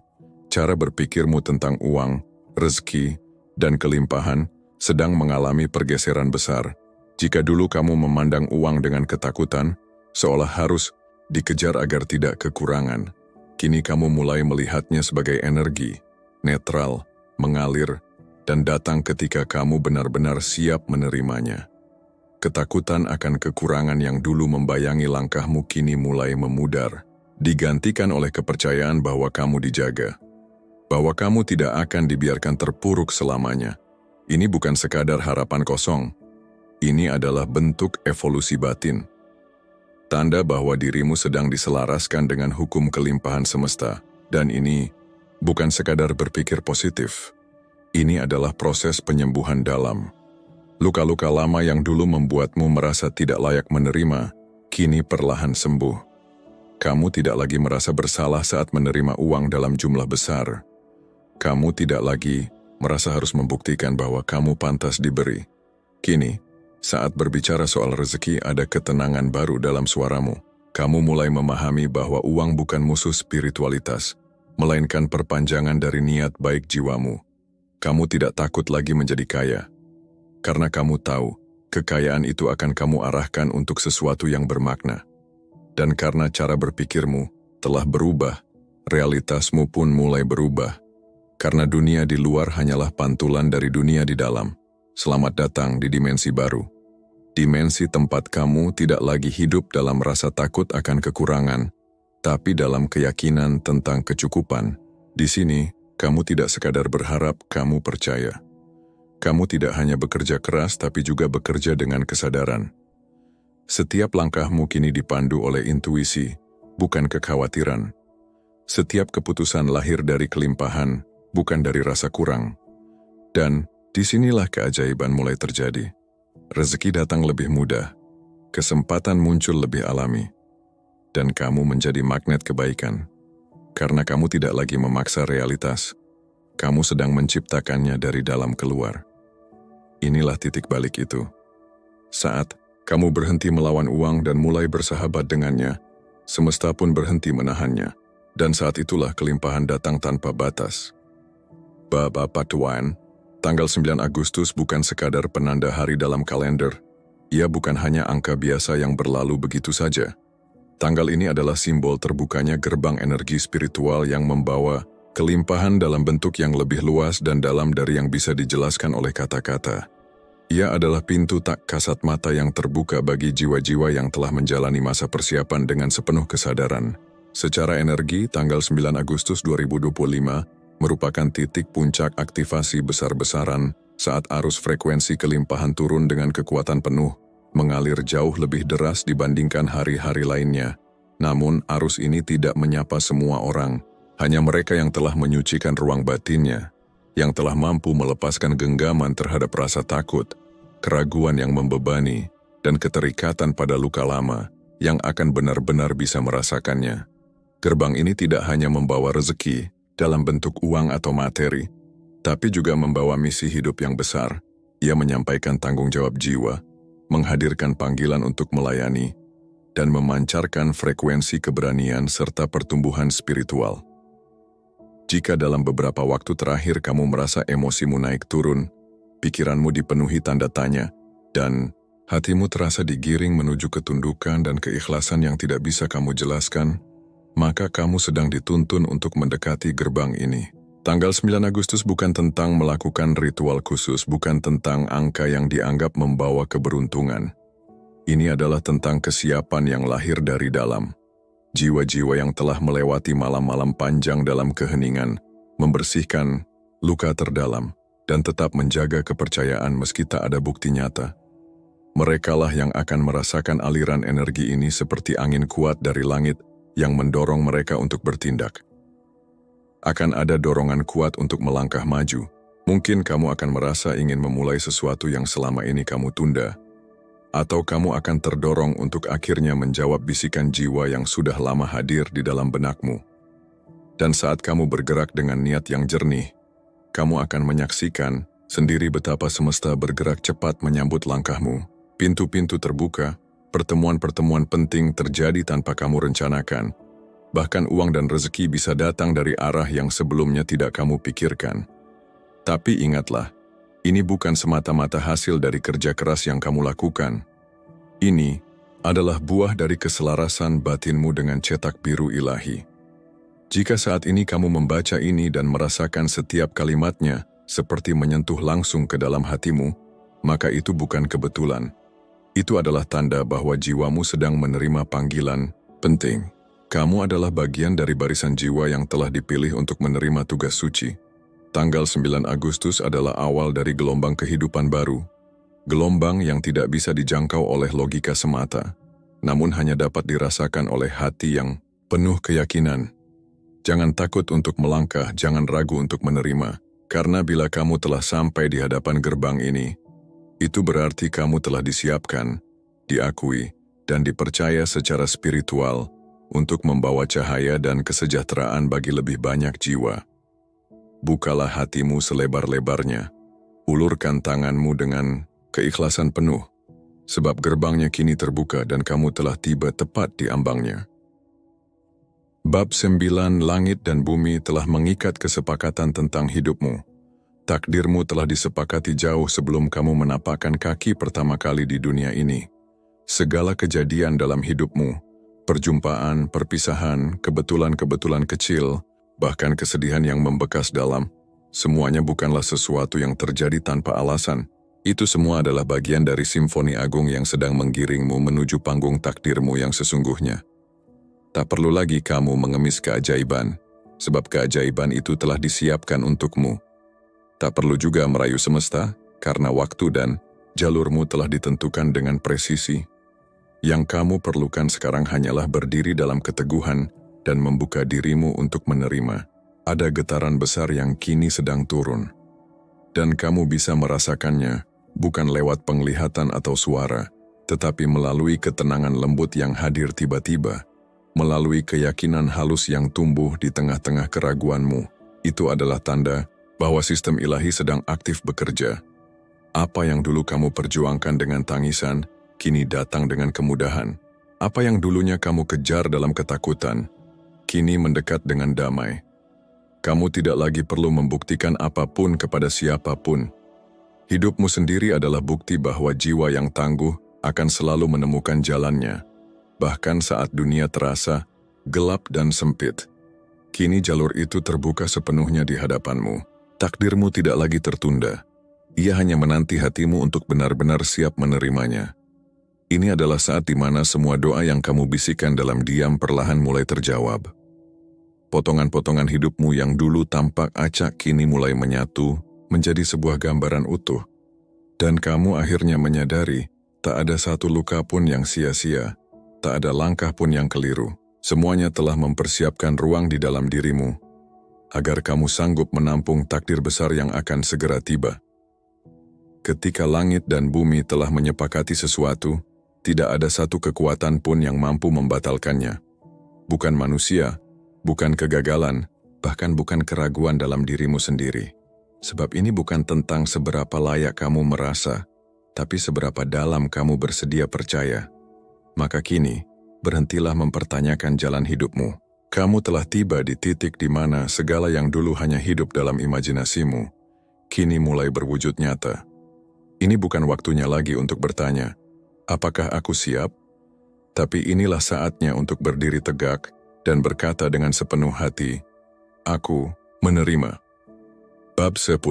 Cara berpikirmu tentang uang, rezeki, dan kelimpahan sedang mengalami pergeseran besar. Jika dulu kamu memandang uang dengan ketakutan, seolah harus dikejar agar tidak kekurangan, kini kamu mulai melihatnya sebagai energi, netral, mengalir, dan datang ketika kamu benar-benar siap menerimanya. Ketakutan akan kekurangan yang dulu membayangi langkahmu kini mulai memudar, digantikan oleh kepercayaan bahwa kamu dijaga. Bahwa kamu tidak akan dibiarkan terpuruk selamanya. Ini bukan sekadar harapan kosong. Ini adalah bentuk evolusi batin. Tanda bahwa dirimu sedang diselaraskan dengan hukum kelimpahan semesta. Dan ini bukan sekadar berpikir positif. Ini adalah proses penyembuhan dalam. Luka-luka lama yang dulu membuatmu merasa tidak layak menerima, kini perlahan sembuh. Kamu tidak lagi merasa bersalah saat menerima uang dalam jumlah besar. Kamu tidak lagi merasa harus membuktikan bahwa kamu pantas diberi. Kini, saat berbicara soal rezeki ada ketenangan baru dalam suaramu. Kamu mulai memahami bahwa uang bukan musuh spiritualitas, melainkan perpanjangan dari niat baik jiwamu. Kamu tidak takut lagi menjadi kaya, karena kamu tahu kekayaan itu akan kamu arahkan untuk sesuatu yang bermakna. Dan karena cara berpikirmu telah berubah, realitasmu pun mulai berubah. Karena dunia di luar hanyalah pantulan dari dunia di dalam. Selamat datang di dimensi baru. Dimensi tempat kamu tidak lagi hidup dalam rasa takut akan kekurangan, tapi dalam keyakinan tentang kecukupan. Di sini, kamu tidak sekadar berharap, kamu percaya. Kamu tidak hanya bekerja keras tapi juga bekerja dengan kesadaran. Setiap langkahmu kini dipandu oleh intuisi, bukan kekhawatiran. Setiap keputusan lahir dari kelimpahan, bukan dari rasa kurang. Dan disinilah keajaiban mulai terjadi. Rezeki datang lebih mudah, kesempatan muncul lebih alami, dan kamu menjadi magnet kebaikan. Karena kamu tidak lagi memaksa realitas, kamu sedang menciptakannya dari dalam keluar. Inilah titik balik itu. Saat kamu berhenti melawan uang dan mulai bersahabat dengannya, semesta pun berhenti menahannya, dan saat itulah kelimpahan datang tanpa batas. Baba Patuan, tanggal 9 Agustus bukan sekadar penanda hari dalam kalender. Ia bukan hanya angka biasa yang berlalu begitu saja. Tanggal ini adalah simbol terbukanya gerbang energi spiritual yang membawa kelimpahan dalam bentuk yang lebih luas dan dalam dari yang bisa dijelaskan oleh kata-kata. Ia adalah pintu tak kasat mata yang terbuka bagi jiwa-jiwa yang telah menjalani masa persiapan dengan sepenuh kesadaran. Secara energi, tanggal 9 Agustus 2025 merupakan titik puncak aktivasi besar-besaran saat arus frekuensi kelimpahan turun dengan kekuatan penuh, mengalir jauh lebih deras dibandingkan hari-hari lainnya. Namun, arus ini tidak menyapa semua orang, hanya mereka yang telah menyucikan ruang batinnya, yang telah mampu melepaskan genggaman terhadap rasa takut, keraguan yang membebani, dan keterikatan pada luka lama yang akan benar-benar bisa merasakannya. Gerbang ini tidak hanya membawa rezeki dalam bentuk uang atau materi, tapi juga membawa misi hidup yang besar. Ia menyampaikan tanggung jawab jiwa, menghadirkan panggilan untuk melayani, dan memancarkan frekuensi keberanian serta pertumbuhan spiritual. Jika dalam beberapa waktu terakhir kamu merasa emosimu naik turun, pikiranmu dipenuhi tanda tanya, dan hatimu terasa digiring menuju ketundukan dan keikhlasan yang tidak bisa kamu jelaskan, maka kamu sedang dituntun untuk mendekati gerbang ini. Tanggal 9 Agustus bukan tentang melakukan ritual khusus, bukan tentang angka yang dianggap membawa keberuntungan. Ini adalah tentang kesiapan yang lahir dari dalam. Jiwa-jiwa yang telah melewati malam-malam panjang dalam keheningan, membersihkan luka terdalam, dan tetap menjaga kepercayaan meski tak ada bukti nyata. Merekalah yang akan merasakan aliran energi ini seperti angin kuat dari langit, yang mendorong mereka untuk bertindak. Akan ada dorongan kuat untuk melangkah maju. Mungkin kamu akan merasa ingin memulai sesuatu yang selama ini kamu tunda, atau kamu akan terdorong untuk akhirnya menjawab bisikan jiwa yang sudah lama hadir di dalam benakmu. Dan saat kamu bergerak dengan niat yang jernih, kamu akan menyaksikan sendiri betapa semesta bergerak cepat menyambut langkahmu. Pintu-pintu terbuka, pertemuan-pertemuan penting terjadi tanpa kamu rencanakan. Bahkan uang dan rezeki bisa datang dari arah yang sebelumnya tidak kamu pikirkan. Tapi ingatlah, ini bukan semata-mata hasil dari kerja keras yang kamu lakukan. Ini adalah buah dari keselarasan batinmu dengan cetak biru ilahi. Jika saat ini kamu membaca ini dan merasakan setiap kalimatnya seperti menyentuh langsung ke dalam hatimu, maka itu bukan kebetulan. Itu adalah tanda bahwa jiwamu sedang menerima panggilan penting. Kamu adalah bagian dari barisan jiwa yang telah dipilih untuk menerima tugas suci. Tanggal 9 Agustus adalah awal dari gelombang kehidupan baru. Gelombang yang tidak bisa dijangkau oleh logika semata, namun hanya dapat dirasakan oleh hati yang penuh keyakinan. Jangan takut untuk melangkah, jangan ragu untuk menerima, karena bila kamu telah sampai di hadapan gerbang ini, Itu berarti kamu telah disiapkan, diakui, dan dipercaya secara spiritual untuk membawa cahaya dan kesejahteraan bagi lebih banyak jiwa. Bukalah hatimu selebar-lebarnya, ulurkan tanganmu dengan keikhlasan penuh, sebab gerbangnya kini terbuka dan kamu telah tiba tepat di ambangnya. Bab 9. Langit dan bumi telah mengikat kesepakatan tentang hidupmu. Takdirmu telah disepakati jauh sebelum kamu menapakkan kaki pertama kali di dunia ini. Segala kejadian dalam hidupmu, perjumpaan, perpisahan, kebetulan-kebetulan kecil, bahkan kesedihan yang membekas dalam, semuanya bukanlah sesuatu yang terjadi tanpa alasan. Itu semua adalah bagian dari simfoni agung yang sedang menggiringmu menuju panggung takdirmu yang sesungguhnya. Tak perlu lagi kamu mengemis keajaiban, sebab keajaiban itu telah disiapkan untukmu. Tak perlu juga merayu semesta, karena waktu dan jalurmu telah ditentukan dengan presisi. Yang kamu perlukan sekarang hanyalah berdiri dalam keteguhan dan membuka dirimu untuk menerima. Ada getaran besar yang kini sedang turun. Dan kamu bisa merasakannya, bukan lewat penglihatan atau suara, tetapi melalui ketenangan lembut yang hadir tiba-tiba. Melalui keyakinan halus yang tumbuh di tengah-tengah keraguanmu. Itu adalah tanda bahwa sistem ilahi sedang aktif bekerja. Apa yang dulu kamu perjuangkan dengan tangisan, kini datang dengan kemudahan. Apa yang dulunya kamu kejar dalam ketakutan, kini mendekat dengan damai. Kamu tidak lagi perlu membuktikan apapun kepada siapapun. Hidupmu sendiri adalah bukti bahwa jiwa yang tangguh akan selalu menemukan jalannya. Bahkan saat dunia terasa gelap dan sempit, kini jalur itu terbuka sepenuhnya di hadapanmu. Takdirmu tidak lagi tertunda. Ia hanya menanti hatimu untuk benar-benar siap menerimanya. Ini adalah saat di mana semua doa yang kamu bisikan dalam diam perlahan mulai terjawab. Potongan-potongan hidupmu yang dulu tampak acak kini mulai menyatu menjadi sebuah gambaran utuh. Dan kamu akhirnya menyadari tak ada satu luka pun yang sia-sia. Tak ada langkah pun yang keliru. Semuanya telah mempersiapkan ruang di dalam dirimu, agar kamu sanggup menampung takdir besar yang akan segera tiba. Ketika langit dan bumi telah menyepakati sesuatu, tidak ada satu kekuatan pun yang mampu membatalkannya. Bukan manusia, bukan kegagalan, bahkan bukan keraguan dalam dirimu sendiri. Sebab ini bukan tentang seberapa layak kamu merasa, tapi seberapa dalam kamu bersedia percaya. Maka kini, berhentilah mempertanyakan jalan hidupmu. Kamu telah tiba di titik di mana segala yang dulu hanya hidup dalam imajinasimu, kini mulai berwujud nyata. Ini bukan waktunya lagi untuk bertanya, apakah aku siap? Tapi inilah saatnya untuk berdiri tegak dan berkata dengan sepenuh hati, aku menerima. Bab 10.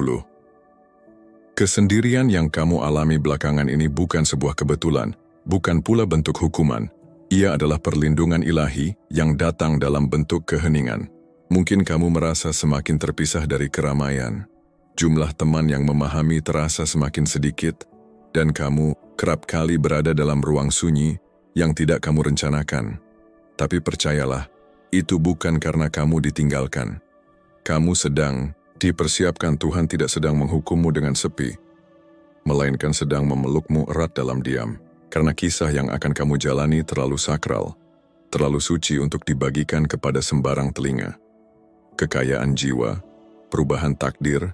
Kesendirian yang kamu alami belakangan ini bukan sebuah kebetulan, bukan pula bentuk hukuman. Ia adalah perlindungan ilahi yang datang dalam bentuk keheningan. Mungkin kamu merasa semakin terpisah dari keramaian. Jumlah teman yang memahami terasa semakin sedikit, dan kamu kerap kali berada dalam ruang sunyi yang tidak kamu rencanakan. Tapi percayalah, itu bukan karena kamu ditinggalkan. Kamu sedang dipersiapkan. Tuhan tidak sedang menghukummu dengan sepi, melainkan sedang memelukmu erat dalam diam. Karena kisah yang akan kamu jalani terlalu sakral, terlalu suci untuk dibagikan kepada sembarang telinga. Kekayaan jiwa, perubahan takdir,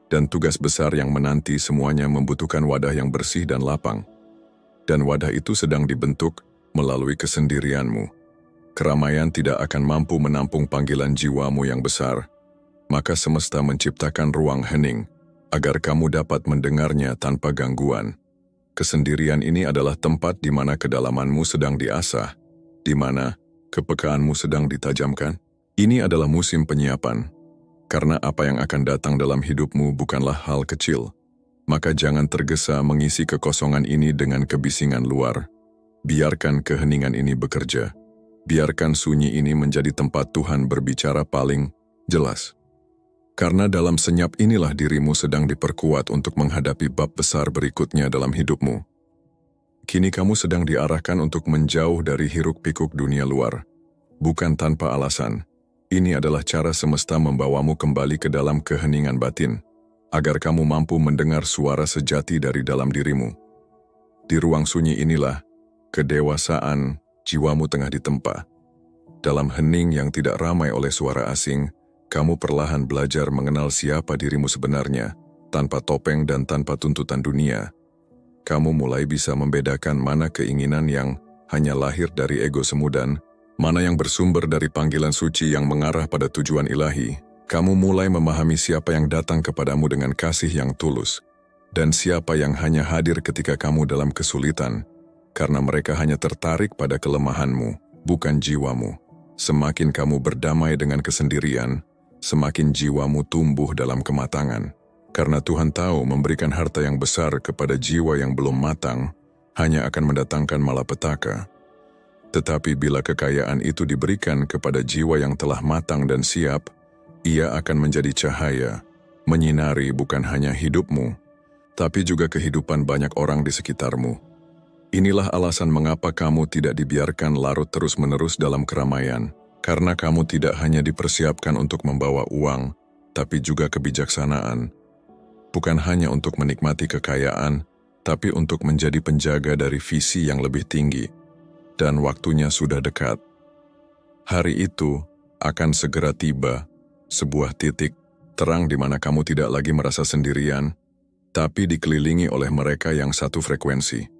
dan tugas besar yang menanti semuanya membutuhkan wadah yang bersih dan lapang. Dan wadah itu sedang dibentuk melalui kesendirianmu. Keramaian tidak akan mampu menampung panggilan jiwamu yang besar, maka semesta menciptakan ruang hening agar kamu dapat mendengarnya tanpa gangguan. Kesendirian ini adalah tempat di mana kedalamanmu sedang diasah, di mana kepekaanmu sedang ditajamkan. Ini adalah musim penyiapan, karena apa yang akan datang dalam hidupmu bukanlah hal kecil. Maka jangan tergesa mengisi kekosongan ini dengan kebisingan luar. Biarkan keheningan ini bekerja. Biarkan sunyi ini menjadi tempat Tuhan berbicara paling jelas. Karena dalam senyap inilah dirimu sedang diperkuat untuk menghadapi bab besar berikutnya dalam hidupmu. Kini kamu sedang diarahkan untuk menjauh dari hiruk-pikuk dunia luar. Bukan tanpa alasan. Ini adalah cara semesta membawamu kembali ke dalam keheningan batin. agar kamu mampu mendengar suara sejati dari dalam dirimu. Di ruang sunyi inilah, kedewasaan jiwamu tengah ditempa. Dalam hening yang tidak ramai oleh suara asing, kamu perlahan belajar mengenal siapa dirimu sebenarnya, tanpa topeng dan tanpa tuntutan dunia. Kamu mulai bisa membedakan mana keinginan yang hanya lahir dari ego semu dan mana yang bersumber dari panggilan suci yang mengarah pada tujuan ilahi. Kamu mulai memahami siapa yang datang kepadamu dengan kasih yang tulus, dan siapa yang hanya hadir ketika kamu dalam kesulitan, karena mereka hanya tertarik pada kelemahanmu, bukan jiwamu. Semakin kamu berdamai dengan kesendirian, semakin jiwamu tumbuh dalam kematangan. Karena Tuhan tahu memberikan harta yang besar kepada jiwa yang belum matang, hanya akan mendatangkan malapetaka. Tetapi bila kekayaan itu diberikan kepada jiwa yang telah matang dan siap, ia akan menjadi cahaya, menyinari bukan hanya hidupmu, tapi juga kehidupan banyak orang di sekitarmu. Inilah alasan mengapa kamu tidak dibiarkan larut terus-menerus dalam keramaian, karena kamu tidak hanya dipersiapkan untuk membawa uang, tapi juga kebijaksanaan. Bukan hanya untuk menikmati kekayaan, tapi untuk menjadi penjaga dari visi yang lebih tinggi. Dan waktunya sudah dekat. Hari itu akan segera tiba, sebuah titik terang di mana kamu tidak lagi merasa sendirian, tapi dikelilingi oleh mereka yang satu frekuensi.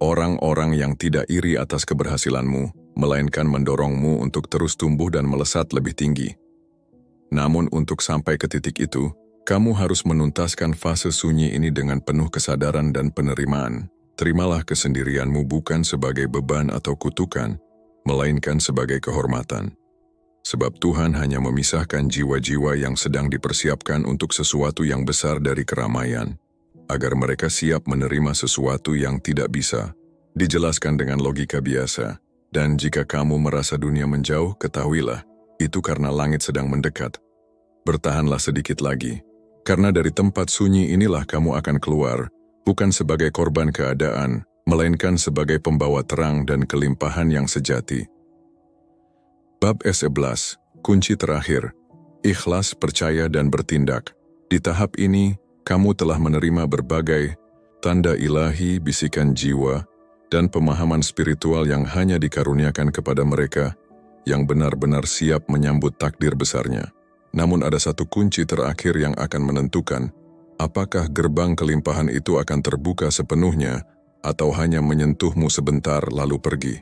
Orang-orang yang tidak iri atas keberhasilanmu, melainkan mendorongmu untuk terus tumbuh dan melesat lebih tinggi. Namun untuk sampai ke titik itu, kamu harus menuntaskan fase sunyi ini dengan penuh kesadaran dan penerimaan. Terimalah kesendirianmu bukan sebagai beban atau kutukan, melainkan sebagai kehormatan. Sebab Tuhan hanya memisahkan jiwa-jiwa yang sedang dipersiapkan untuk sesuatu yang besar dari keramaian, agar mereka siap menerima sesuatu yang tidak bisa dijelaskan dengan logika biasa. Dan jika kamu merasa dunia menjauh, ketahuilah, itu karena langit sedang mendekat. Bertahanlah sedikit lagi, karena dari tempat sunyi inilah kamu akan keluar, bukan sebagai korban keadaan, melainkan sebagai pembawa terang dan kelimpahan yang sejati. Bab 11, kunci terakhir, ikhlas, percaya dan bertindak. Di tahap ini, kamu telah menerima berbagai tanda ilahi, bisikan jiwa, dan pemahaman spiritual yang hanya dikaruniakan kepada mereka yang benar-benar siap menyambut takdir besarnya. Namun ada satu kunci terakhir yang akan menentukan apakah gerbang kelimpahan itu akan terbuka sepenuhnya atau hanya menyentuhmu sebentar lalu pergi.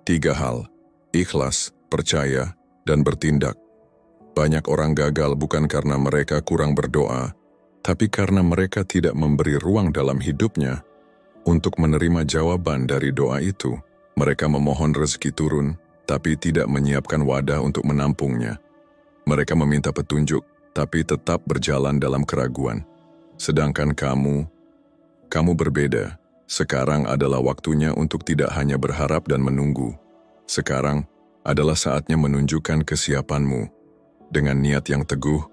3 hal, ikhlas, percaya, dan bertindak. Banyak orang gagal bukan karena mereka kurang berdoa, tapi karena mereka tidak memberi ruang dalam hidupnya untuk menerima jawaban dari doa itu. Mereka memohon rezeki turun, tapi tidak menyiapkan wadah untuk menampungnya. Mereka meminta petunjuk, tapi tetap berjalan dalam keraguan. Sedangkan kamu berbeda. Sekarang adalah waktunya untuk tidak hanya berharap dan menunggu. Sekarang adalah saatnya menunjukkan kesiapanmu. Dengan niat yang teguh,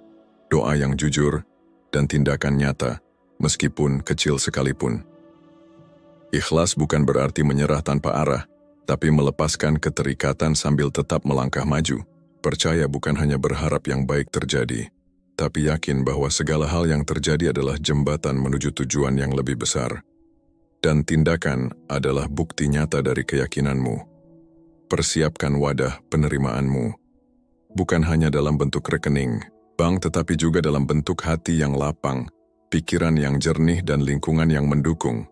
doa yang jujur, dan tindakan nyata, meskipun kecil sekalipun. Ikhlas bukan berarti menyerah tanpa arah, tapi melepaskan keterikatan sambil tetap melangkah maju. Percaya bukan hanya berharap yang baik terjadi, tapi yakin bahwa segala hal yang terjadi adalah jembatan menuju tujuan yang lebih besar. Dan tindakan adalah bukti nyata dari keyakinanmu. Persiapkan wadah penerimaanmu, bukan hanya dalam bentuk rekening, bank, tetapi juga dalam bentuk hati yang lapang, pikiran yang jernih dan lingkungan yang mendukung.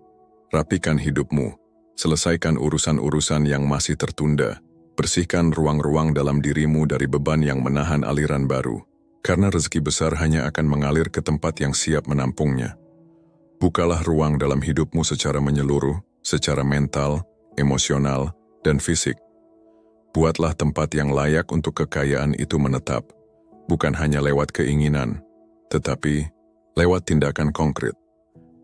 Rapikan hidupmu, selesaikan urusan-urusan yang masih tertunda, bersihkan ruang-ruang dalam dirimu dari beban yang menahan aliran baru, karena rezeki besar hanya akan mengalir ke tempat yang siap menampungnya. Bukalah ruang dalam hidupmu secara menyeluruh, secara mental, emosional, dan fisik. Buatlah tempat yang layak untuk kekayaan itu menetap, bukan hanya lewat keinginan, tetapi lewat tindakan konkret.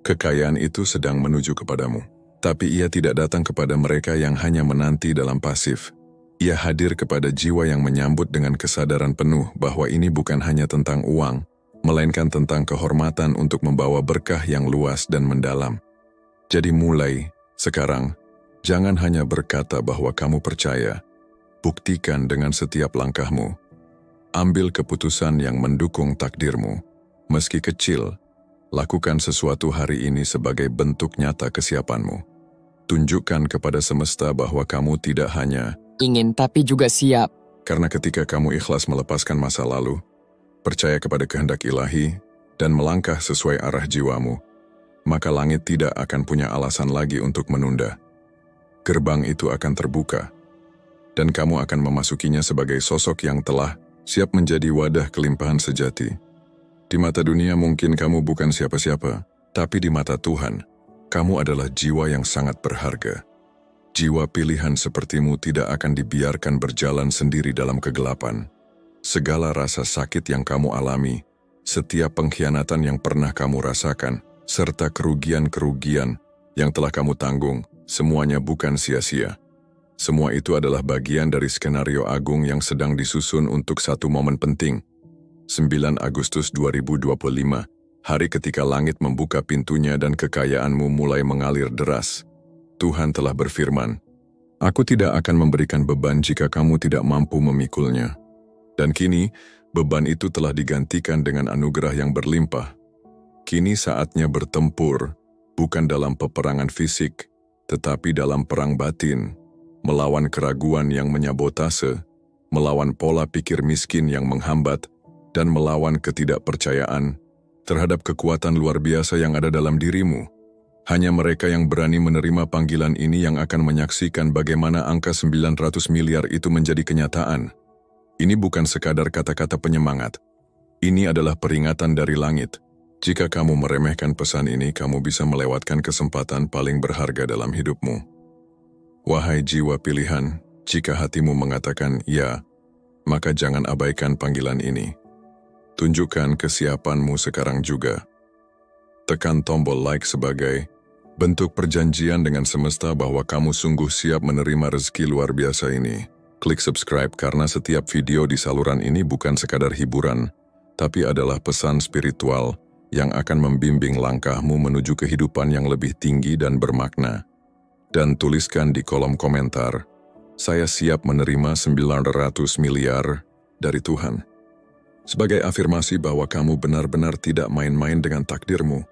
Kekayaan itu sedang menuju kepadamu, tapi ia tidak datang kepada mereka yang hanya menanti dalam pasif. Ia hadir kepada jiwa yang menyambut dengan kesadaran penuh bahwa ini bukan hanya tentang uang, melainkan tentang kehormatan untuk membawa berkah yang luas dan mendalam. Jadi mulai sekarang, jangan hanya berkata bahwa kamu percaya. Buktikan dengan setiap langkahmu. Ambil keputusan yang mendukung takdirmu. Meski kecil, lakukan sesuatu hari ini sebagai bentuk nyata kesiapanmu. Tunjukkan kepada semesta bahwa kamu tidak hanya ingin tapi juga siap. karena ketika kamu ikhlas melepaskan masa lalu, percaya kepada kehendak ilahi, dan melangkah sesuai arah jiwamu, maka langit tidak akan punya alasan lagi untuk menunda. Gerbang itu akan terbuka, dan kamu akan memasukinya sebagai sosok yang telah siap menjadi wadah kelimpahan sejati. Di mata dunia mungkin kamu bukan siapa-siapa, tapi di mata Tuhan, kamu adalah jiwa yang sangat berharga. Jiwa pilihan sepertimu tidak akan dibiarkan berjalan sendiri dalam kegelapan. Segala rasa sakit yang kamu alami, setiap pengkhianatan yang pernah kamu rasakan, serta kerugian-kerugian yang telah kamu tanggung, semuanya bukan sia-sia. Semua itu adalah bagian dari skenario agung yang sedang disusun untuk satu momen penting. 9 Agustus 2025, hari ketika langit membuka pintunya dan kekayaanmu mulai mengalir deras. Tuhan telah berfirman, "Aku tidak akan memberikan beban jika kamu tidak mampu memikulnya." Dan kini, beban itu telah digantikan dengan anugerah yang berlimpah. Kini saatnya bertempur, bukan dalam peperangan fisik, tetapi dalam perang batin, melawan keraguan yang menyabotase, melawan pola pikir miskin yang menghambat, dan melawan ketidakpercayaan terhadap kekuatan luar biasa yang ada dalam dirimu. Hanya mereka yang berani menerima panggilan ini yang akan menyaksikan bagaimana angka 900 miliar itu menjadi kenyataan. Ini bukan sekadar kata-kata penyemangat. Ini adalah peringatan dari langit. Jika kamu meremehkan pesan ini, kamu bisa melewatkan kesempatan paling berharga dalam hidupmu. Wahai jiwa pilihan, jika hatimu mengatakan ya, maka jangan abaikan panggilan ini. Tunjukkan kesiapanmu sekarang juga. Tekan tombol like sebagai bentuk perjanjian dengan semesta bahwa kamu sungguh siap menerima rezeki luar biasa ini. Klik subscribe karena setiap video di saluran ini bukan sekadar hiburan, tapi adalah pesan spiritual yang akan membimbing langkahmu menuju kehidupan yang lebih tinggi dan bermakna. Dan tuliskan di kolom komentar, "Saya siap menerima 900 miliar dari Tuhan." Sebagai afirmasi bahwa kamu benar-benar tidak main-main dengan takdirmu.